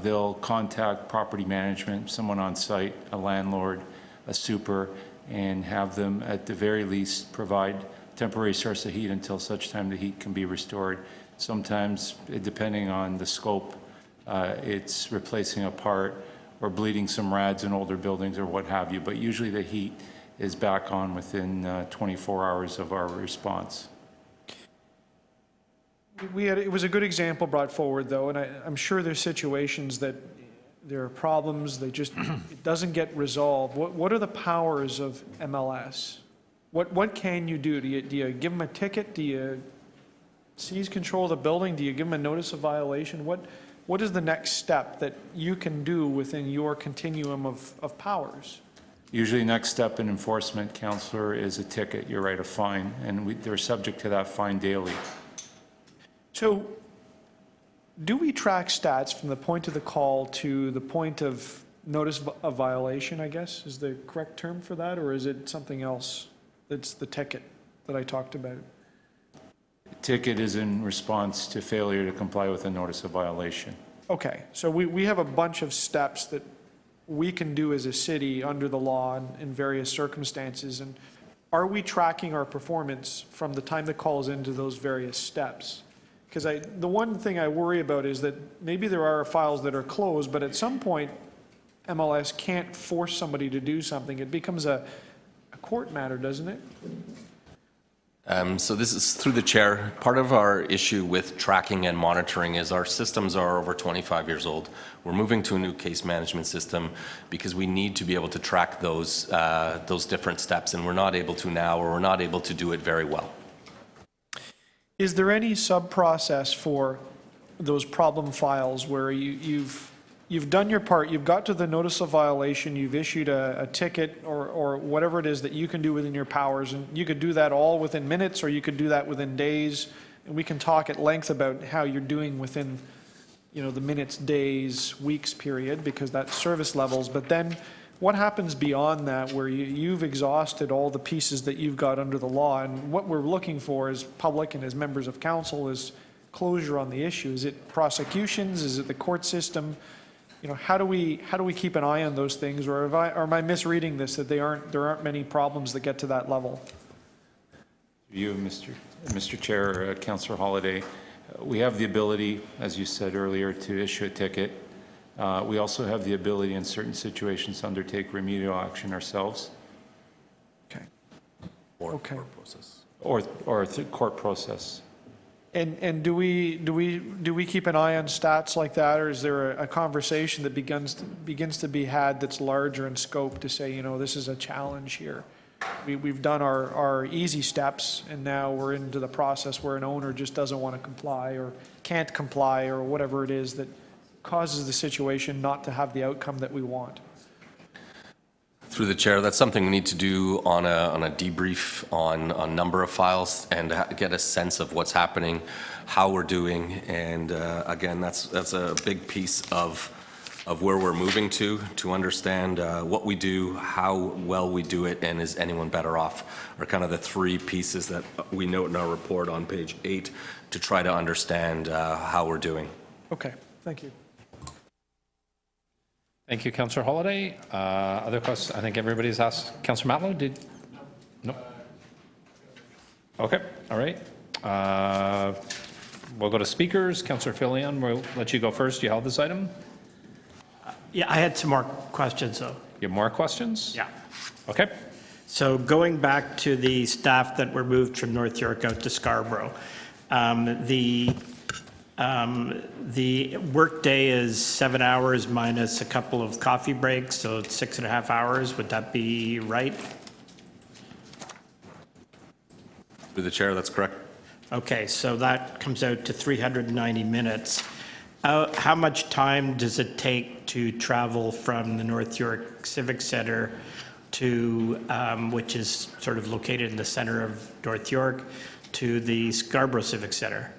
They'll contact property management, someone on site, a landlord, a super, and have them at the very least provide temporary source of heat until such time the heat can be restored. Sometimes, depending on the scope, it's replacing a part or bleeding some rads in older buildings or what have you, but usually the heat is back on within 24 hours of our response. It was a good example brought forward, though, and I'm sure there's situations that there are problems, it doesn't get resolved. What are the powers of MLS? What can you do? Do you give them a ticket? Do you seize control of the building? Do you give them a notice of violation? What is the next step that you can do within your continuum of powers? Usually next step in enforcement, Councillor, is a ticket. You write a fine, and they're subject to that fine daily. So do we track stats from the point of the call to the point of notice of violation, I guess, is the correct term for that, or is it something else that's the ticket that I talked about? Ticket is in response to failure to comply with a notice of violation. Okay, so we have a bunch of steps that we can do as a city under the law in various circumstances, and are we tracking our performance from the time the call is into those various steps? Because the one thing I worry about is that maybe there are files that are closed, but at some point, MLS can't force somebody to do something. It becomes a court matter, doesn't it? So this is through the chair. Part of our issue with tracking and monitoring is our systems are over 25 years old. We're moving to a new case management system because we need to be able to track those different steps, and we're not able to now, or we're not able to do it very well. Is there any sub-process for those problem files where you've done your part, you've got to the notice of violation, you've issued a ticket or whatever it is that you can do within your powers, and you could do that all within minutes, or you could do that within days, and we can talk at length about how you're doing within, the minutes, days, weeks period, because that's service levels. But then what happens beyond that, where you've exhausted all the pieces that you've got under the law, and what we're looking for as public and as members of council is closure on the issue? Is it prosecutions? Is it the court system? How do we keep an eye on those things, or am I misreading this, that there aren't many problems that get to that level? You, Mr. Chair, Councillor Holliday, we have the ability, as you said earlier, to issue a ticket. We also have the ability in certain situations to undertake remedial action ourselves. Okay. Or Okay. court process. Or through court process. And do we keep an eye on stats like that, or is there a conversation that begins to be had that's larger in scope to say, this is a challenge here? We've done our easy steps, and now we're into the process where an owner just doesn't want to comply or can't comply or whatever it is that causes the situation not to have the outcome that we want. Through the chair, that's something we need to do on a debrief on a number of files and get a sense of what's happening, how we're doing, and again, that's a big piece of where we're moving to understand what we do, how well we do it, and is anyone better off, are kind of the three pieces that we note in our report on page 8 to try to understand how we're doing. Okay, thank you. Thank you, Councillor Holliday. Other questions? I think everybody's asked. Councillor Matlow, no? Okay, all right. We'll go to speakers. Councillor Filion, we'll let you go first. You held this item? Yeah, I had some more questions, though. You have more questions? Yeah. Okay. So going back to the staff that were moved from North York out to Scarborough, the workday is 7 hours minus a couple of coffee breaks, so it's 6.5 hours. Would that be right? Through the chair, that's correct. Okay, so that comes out to 390 minutes. How much time does it take to travel from the North York Civic Centre to, which is sort of located in the center of North York, to the Scarborough Civic Centre?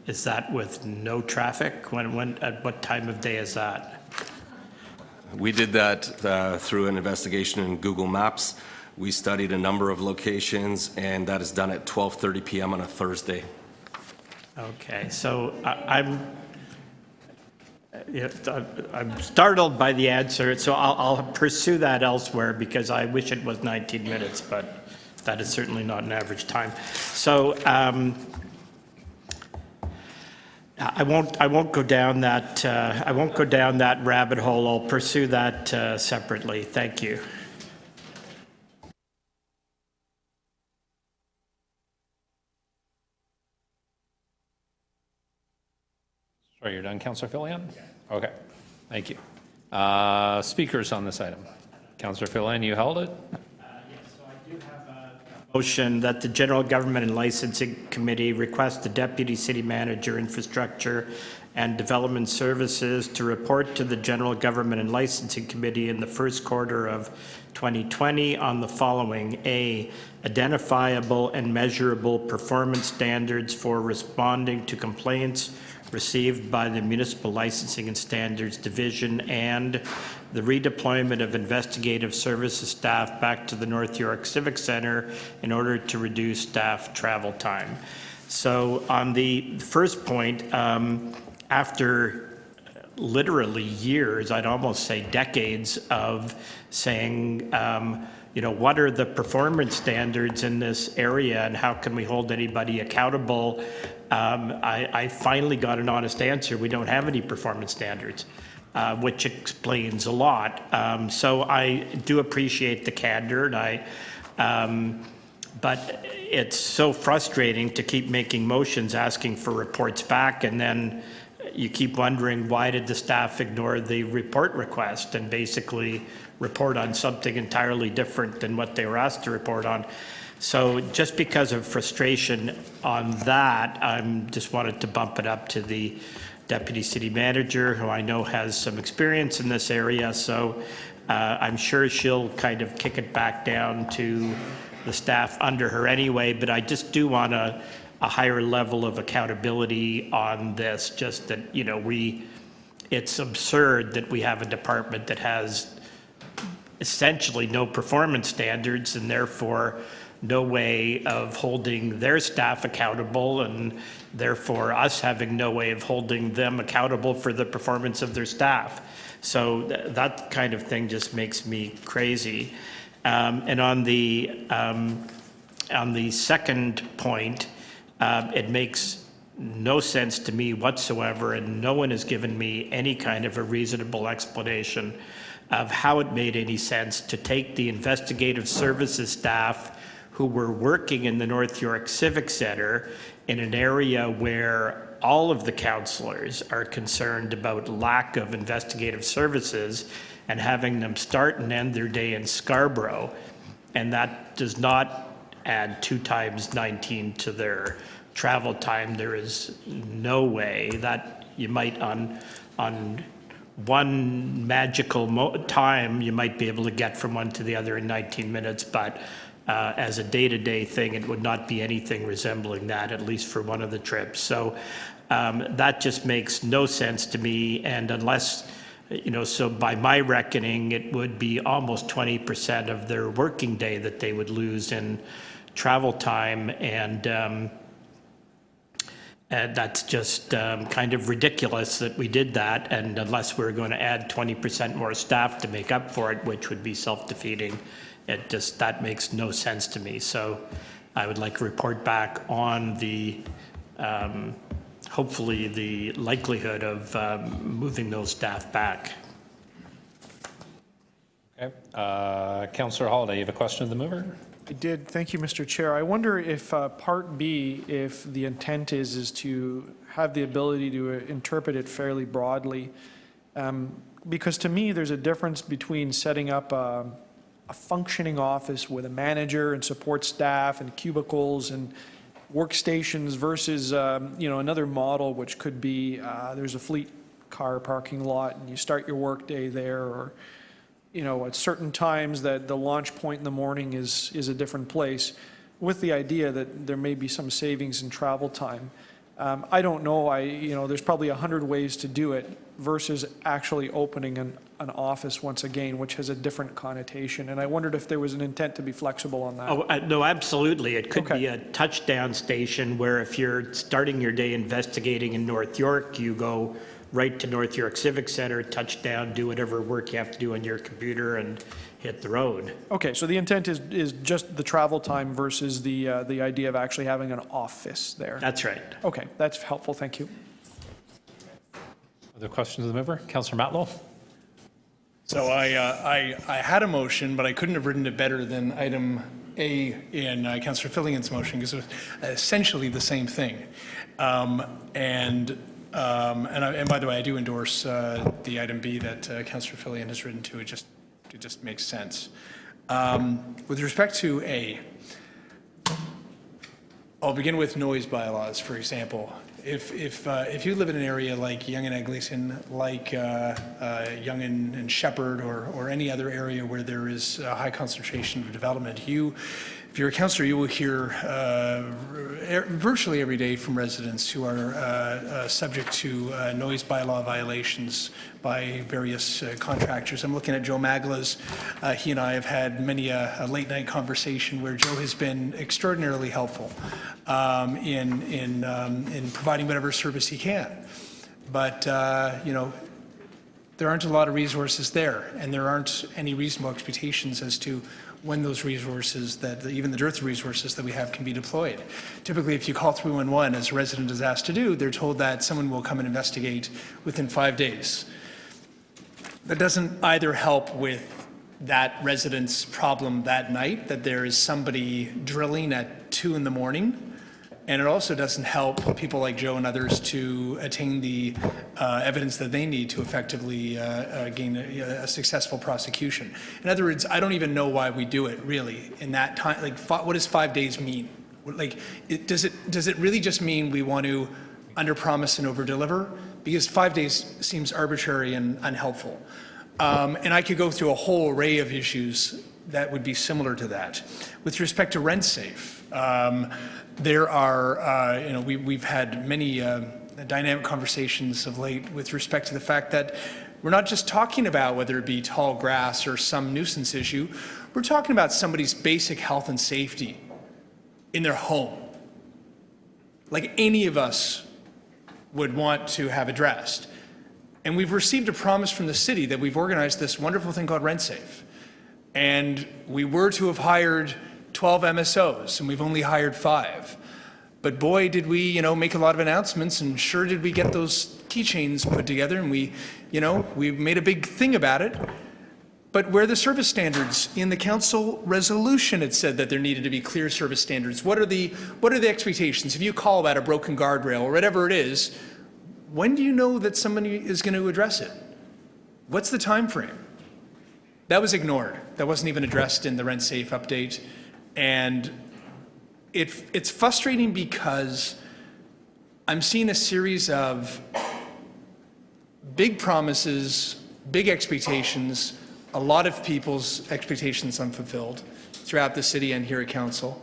Is that with no traffic? At what time of day is that? We did that through an investigation in Google Maps. We studied a number of locations, and that is done at 12:30 p.m. on a Thursday. Okay, so I'm startled by the answer, so I'll pursue that elsewhere because I wish it was 19 minutes, but that is certainly not an average time. So I won't go down that rabbit hole. I'll pursue that separately. Thank you. Sorry, you're done, Councillor Filion? Okay, thank you. Speakers on this item. Councillor Filion, you held it? Motion that the General Government and Licensing Committee request the Deputy City Manager, Infrastructure and Development Services to report to the General Government and Licensing Committee in the first quarter of 2020 on the following: A, identifiable and measurable performance standards for responding to complaints received by the Municipal Licensing and Standards Division, and the redeployment of investigative services staff back to the North York Civic Centre in order to reduce staff travel time. So on the first point, after literally years, I'd almost say decades of saying, what are the performance standards in this area and how can we hold anybody accountable? I finally got an honest answer. We don't have any performance standards, which explains a lot. So I do appreciate the candor, and but it's so frustrating to keep making motions asking for reports back, and then you keep wondering, why did the staff ignore the report request and basically report on something entirely different than what they were asked to report on? So just because of frustration on that, I just wanted to bump it up to the Deputy City Manager, who I know has some experience in this area. So I'm sure she'll kind of kick it back down to the staff under her anyway, but I just do want a higher level of accountability on this. Just that, it's absurd that we have a department that has essentially no performance standards, and therefore no way of holding their staff accountable, and therefore us having no way of holding them accountable for the performance of their staff. So that kind of thing just makes me crazy. And on the second point, it makes no sense to me whatsoever, and no one has given me any kind of a reasonable explanation of how it made any sense to take the investigative services staff who were working in the North York Civic Centre in an area where all of the councillors are concerned about lack of investigative services and having them start and end their day in Scarborough. And that does not add 2 times 19 to their travel time. There is no way that you might on one magical time, you might be able to get from one to the other in 19 minutes, but as a day-to-day thing, it would not be anything resembling that, at least for one of the trips. So that just makes no sense to me, and unless, so by my reckoning, it would be almost 20% of their working day that they would lose in travel time, and that's just kind of ridiculous that we did that, and unless we're going to add 20% more staff to make up for it, which would be self-defeating, that makes no sense to me. So I would like to report back on the, hopefully the likelihood of moving those staff back. Okay. Councillor Holiday, you have a question of the mover? I did. Thank you, Mr. Chair. I wonder if Part B, if the intent is to have the ability to interpret it fairly broadly, because to me, there's a difference between setting up a functioning office with a manager and support staff and cubicles and workstations versus, another model which could be there's a fleet car parking lot and you start your workday there, or at certain times that the launch point in the morning is a different place, with the idea that there may be some savings in travel time. I don't know, there's probably 100 ways to do it versus actually opening an office once again, which has a different connotation. And I wondered if there was an intent to be flexible on that. Oh, no, absolutely. It could be a touchdown station where if you're starting your day investigating in North York, you go right to North York Civic Centre, touchdown, do whatever work you have to do on your computer and hit the road. Okay, so the intent is just the travel time versus the idea of actually having an office there. That's right. Okay, that's helpful. Thank you. Other questions of the mover? Councillor Matlow? So I had a motion, but I couldn't have written it better than item A in Councillor Fillian's motion, because it was essentially the same thing. And by the way, I do endorse the item B that Councillor Fillian has written to. It just makes sense. With respect to A, I'll begin with noise bylaws, for example. If you live in an area like Yonge and Eglinton, like Yonge and Shepherd, or any other area where there is a high concentration of development, if you're a councillor, you will hear virtually every day from residents who are subject to noise bylaw violations by various contractors. I'm looking at Joe Magla's. He and I have had many a late night conversation where Joe has been extraordinarily helpful in providing whatever service he can. But there aren't a lot of resources there, and there aren't any reasonable expectations as to when those resources, even the dearth of resources that we have, can be deployed. Typically, if you call 311, as a resident is asked to do, they're told that someone will come and investigate within 5 days. That doesn't either help with that resident's problem that night, that there is somebody drilling at 2 in the morning, and it also doesn't help people like Joe and others to attain the evidence that they need to effectively gain a successful prosecution. In other words, I don't even know why we do it, really, in that time. Like, what does 5 days mean? Like, does it really just mean we want to underpromise and overdeliver? Because 5 days seems arbitrary and unhelpful. And I could go through a whole array of issues that would be similar to that. With respect to rent-safe, there are, we've had many dynamic conversations of late with respect to the fact that we're not just talking about whether it be tall grass or some nuisance issue. We're talking about somebody's basic health and safety in their home, like any of us would want to have addressed. And we've received a promise from the city that we've organized this wonderful thing called RentSafe. And we were to have hired 12 MSOs, and we've only hired 5. But boy, did we, make a lot of announcements, and sure did we get those keychains put together, and we made a big thing about it. But where are the service standards? In the council resolution, it said that there needed to be clear service standards. What are the expectations? If you call about a broken guardrail or whatever it is, when do you know that somebody is going to address it? What's the time frame? That was ignored. That wasn't even addressed in the RentSafe update. And it's frustrating because I'm seeing a series of big promises, big expectations, a lot of people's expectations unfulfilled throughout the city and here at council.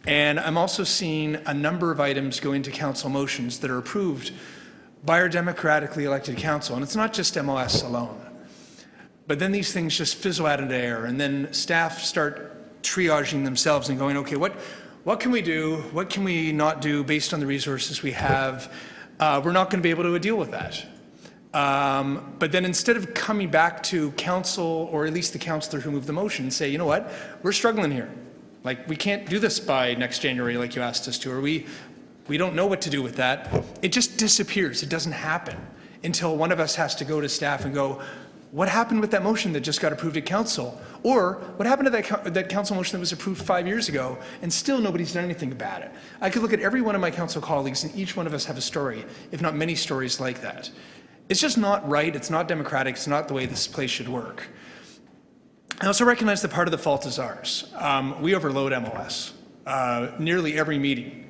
And I'm also seeing a number of items go into council motions that are approved by our democratically elected council. And it's not just MLS alone. But then these things just fizzle out into air, and then staff start triaging themselves and going, okay, what can we do? What can we not do based on the resources we have? We're not going to be able to deal with that. But then instead of coming back to council, or at least the councillor who moved the motion, and say, you know what, we're struggling here. Like, we can't do this by next January like you asked us to, or we don't know what to do with that. It just disappears. It doesn't happen until one of us has to go to staff and go, what happened with that motion that just got approved at council? Or what happened to that council motion that was approved 5 years ago and still nobody's done anything about it? I could look at every one of my council colleagues and each one of us have a story, if not many stories like that. It's just not right. It's not democratic. It's not the way this place should work. I also recognize that part of the fault is ours. We overload MLS. Nearly every meeting,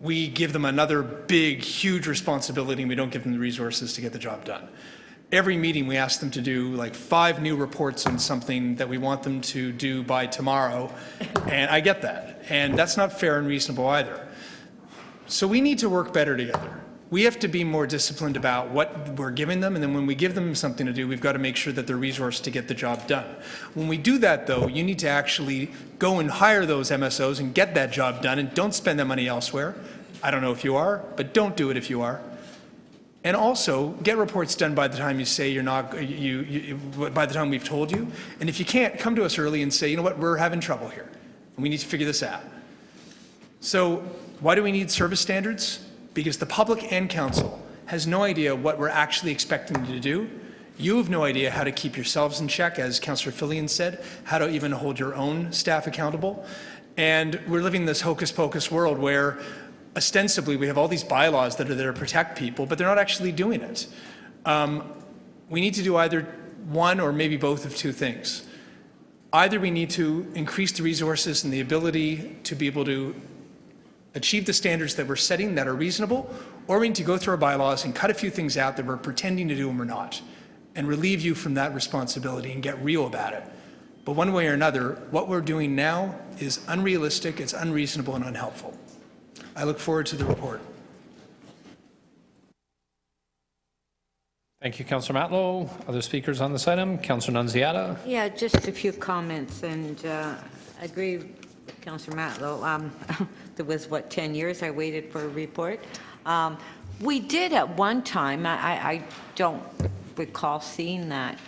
we give them another big, huge responsibility, and we don't give them the resources to get the job done. Every meeting, we ask them to do like 5 new reports on something that we want them to do by tomorrow, and I get that. And that's not fair and reasonable either. So we need to work better together. We have to be more disciplined about what we're giving them, and then when we give them something to do, we've got to make sure that they're resourced to get the job done. When we do that, though, you need to actually go and hire those MSOs and get that job done, and don't spend that money elsewhere. I don't know if you are, but don't do it if you are. And also, get reports done by the time you say you're not, by the time we've told you. And if you can't, come to us early and say, you know what, we're having trouble here, and we need to figure this out. So why do we need service standards? Because the public and council has no idea what we're actually expecting you to do. You have no idea how to keep yourselves in check, as Councillor Fillion said, how to even hold your own staff accountable. And we're living in this hocus pocus world where ostensibly we have all these bylaws that are there to protect people, but they're not actually doing it. We need to do either one or maybe both of two things. Either we need to increase the resources and the ability to be able to achieve the standards that we're setting that are reasonable, or we need to go through our bylaws and cut a few things out that we're pretending to do and we're not, and relieve you from that responsibility and get real about it. But one way or another, what we're doing now is unrealistic, it's unreasonable, and unhelpful. I look forward to the report. Thank you, Councillor Matlow. Other speakers on this item? Councillor Nunziata. Yeah, just a few comments, and I agree with Councillor Matlow. There was, 10 years I waited for a report. We did at one time, I don't recall seeing that,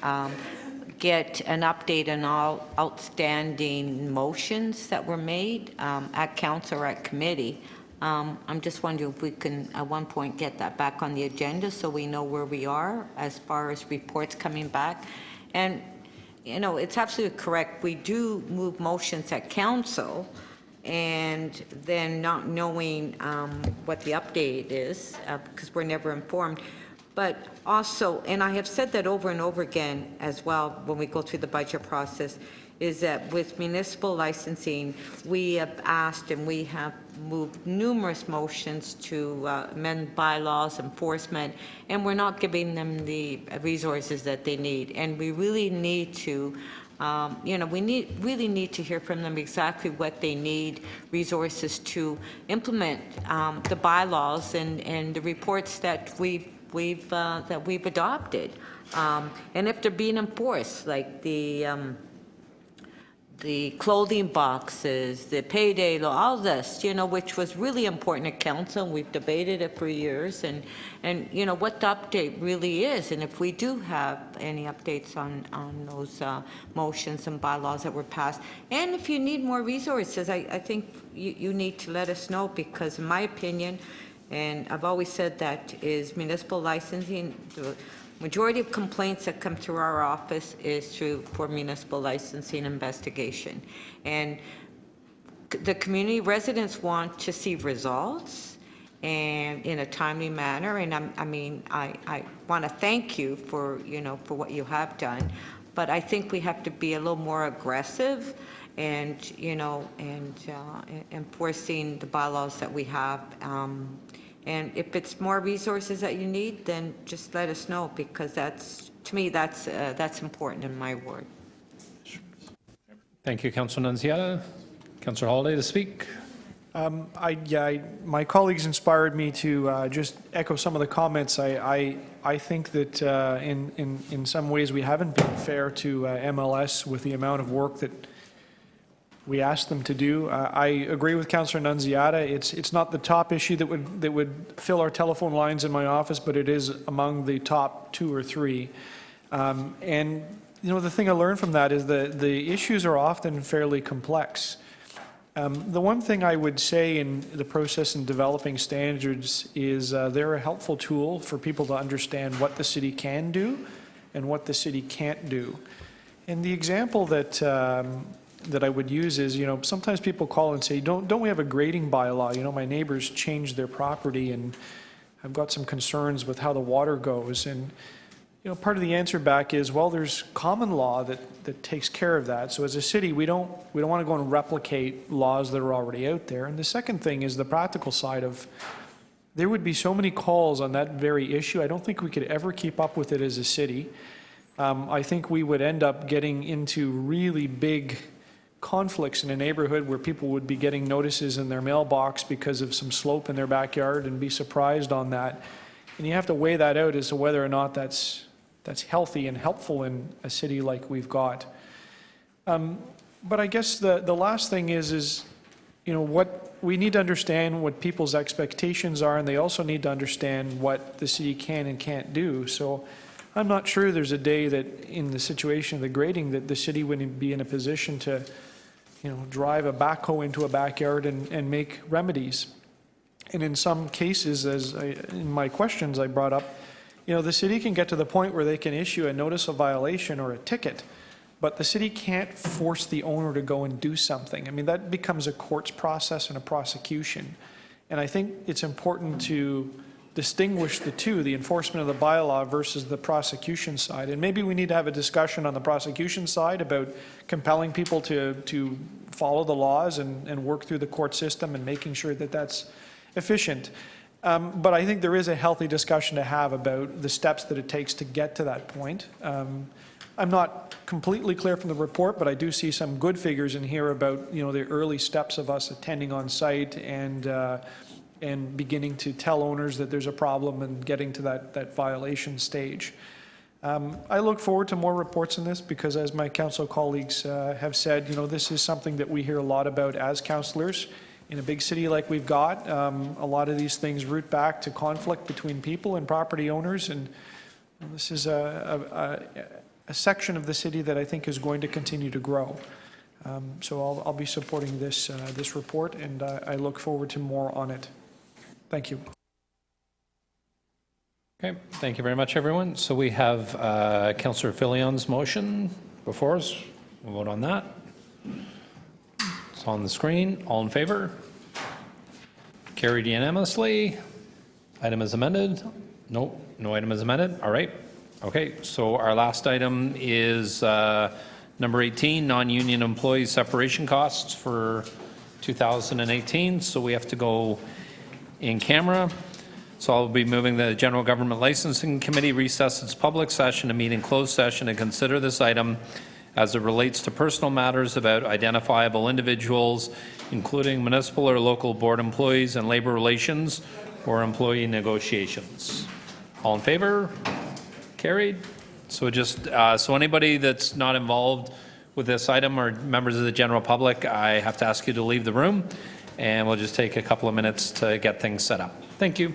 get an update on all outstanding motions that were made at council or at committee. I'm just wondering if we can, at one point, get that back on the agenda so we know where we are as far as reports coming back. And, it's absolutely correct. We do move motions at council, and then not knowing what the update is, because we're never informed. But also, and I have said that over and over again as well when we go through the budget process, is that with municipal licensing, we have asked and we have moved numerous motions to amend bylaws, enforcement, and we're not giving them the resources that they need. And we really need to, we really need to hear from them exactly what they need, resources to implement the bylaws and the reports that we've adopted, and if they're being enforced, like the the clothing boxes, the payday, all this, which was really important at council. We've debated it for years, and what the update really is, and if we do have any updates on those motions and bylaws that were passed. And if you need more resources, I think you need to let us know, because in my opinion, and I've always said that, is municipal licensing, the majority of complaints that come through our office is for municipal licensing investigation. And the community residents want to see results and in a timely manner. And I want to thank you for, for what you have done. But I think we have to be a little more aggressive and, enforcing the bylaws that we have. And if it's more resources that you need, then just let us know, because to me, that's important in my ward. Thank you, Councilor Nunziata. Councilor Holiday to speak. My colleagues inspired me to just echo some of the comments. I think that in some ways we haven't been fair to MLS with the amount of work that we asked them to do. I agree with Councillor Nunziata. It's not the top issue that would fill our telephone lines in my office, but it is among the top 2 or 3. And the thing I learned from that is that the issues are often fairly complex. The one thing I would say in the process in developing standards is they're a helpful tool for people to understand what the city can do and what the city can't do. And the example that I would use is, sometimes people call and say, don't we have a grading bylaw? My neighbors changed their property and I've got some concerns with how the water goes. And, part of the answer back is, well, there's common law that takes care of that. So as a city, we don't want to go and replicate laws that are already out there. And the second thing is the practical side of, there would be so many calls on that very issue. I don't think we could ever keep up with it as a city. I think we would end up getting into really big conflicts in a neighborhood where people would be getting notices in their mailbox because of some slope in their backyard and be surprised on that. And you have to weigh that out as to whether or not that's healthy and helpful in a city like we've got. But I guess the last thing is what we need to understand what people's expectations are, and they also need to understand what the city can and can't do. So I'm not sure there's a day that in the situation of the grading that the city wouldn't be in a position to drive a backhoe into a backyard and make remedies. And in some cases, in my questions I brought up, the city can get to the point where they can issue a notice of violation or a ticket, but the city can't force the owner to go and do something. I mean, that becomes a courts process and a prosecution. And I think it's important to distinguish the two, the enforcement of the bylaw versus the prosecution side. And maybe we need to have a discussion on the prosecution side about compelling people to follow the laws and work through the court system and making sure that that's efficient. But I think there is a healthy discussion to have about the steps that it takes to get to that point. I'm not completely clear from the report, but I do see some good figures in here about the early steps of us attending on site and beginning to tell owners that there's a problem and getting to that violation stage. I look forward to more reports on this because, as my council colleagues have said, this is something that we hear a lot about as councillors. In a big city like we've got, a lot of these things root back to conflict between people and property owners, and this is a section of the city that I think is going to continue to grow. So I'll be supporting this report, and I look forward to more on it. Thank you. Okay, thank you very much, everyone. So we have Councillor Fillion's motion before us. We'll vote on that. It's on the screen. All in favor? Carried unanimously. Item is amended. No item is amended. All right. Okay, so our last item is number 18, non-union employee separation costs for 2018. So we have to go in camera. So I'll be moving the General Government Licensing Committee recess its public session to meet in closed session and consider this item as it relates to personal matters about identifiable individuals, including municipal or local board employees and labor relations or employee negotiations. All in favor? Carried. So just so anybody that's not involved with this item, or members of the general public, I have to ask you to leave the room, and we'll just take a couple of minutes to get things set up. Thank you.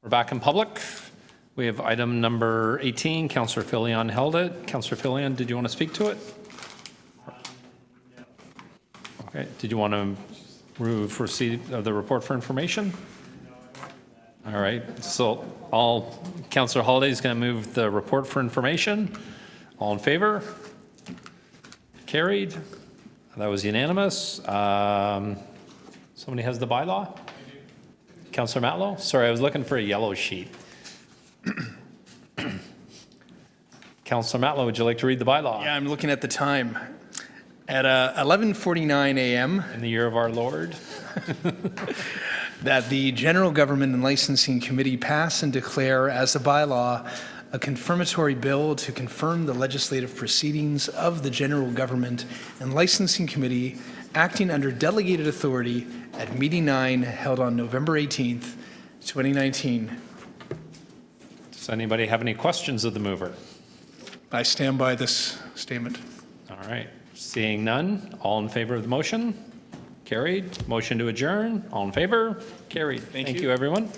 We're back in public. We have item number 18. Councillor Filion held it. Councillor Filion, did you want to speak to it? Okay. Did you want to move receipt of the report for information? All right. So Councillor Holiday is going to move the report for information. All in favor? Carried. That was unanimous. Somebody has the bylaw? Councillor Matlow? Sorry, I was looking for a yellow sheet. Councillor Matlow, would you like to read the bylaw? Yeah, I'm looking at the time. At 11:49 a.m. In the year of our Lord. That the General Government and Licensing Committee pass and declare as a bylaw a confirmatory bill to confirm the legislative proceedings of the General Government and Licensing Committee acting under delegated authority at Meeting 9 held on November 18th, 2019. Does anybody have any questions of the mover? I stand by this statement. All right. Seeing none, all in favor of the motion? Carried. Motion to adjourn, all in favor? Carried. Thank you, everyone.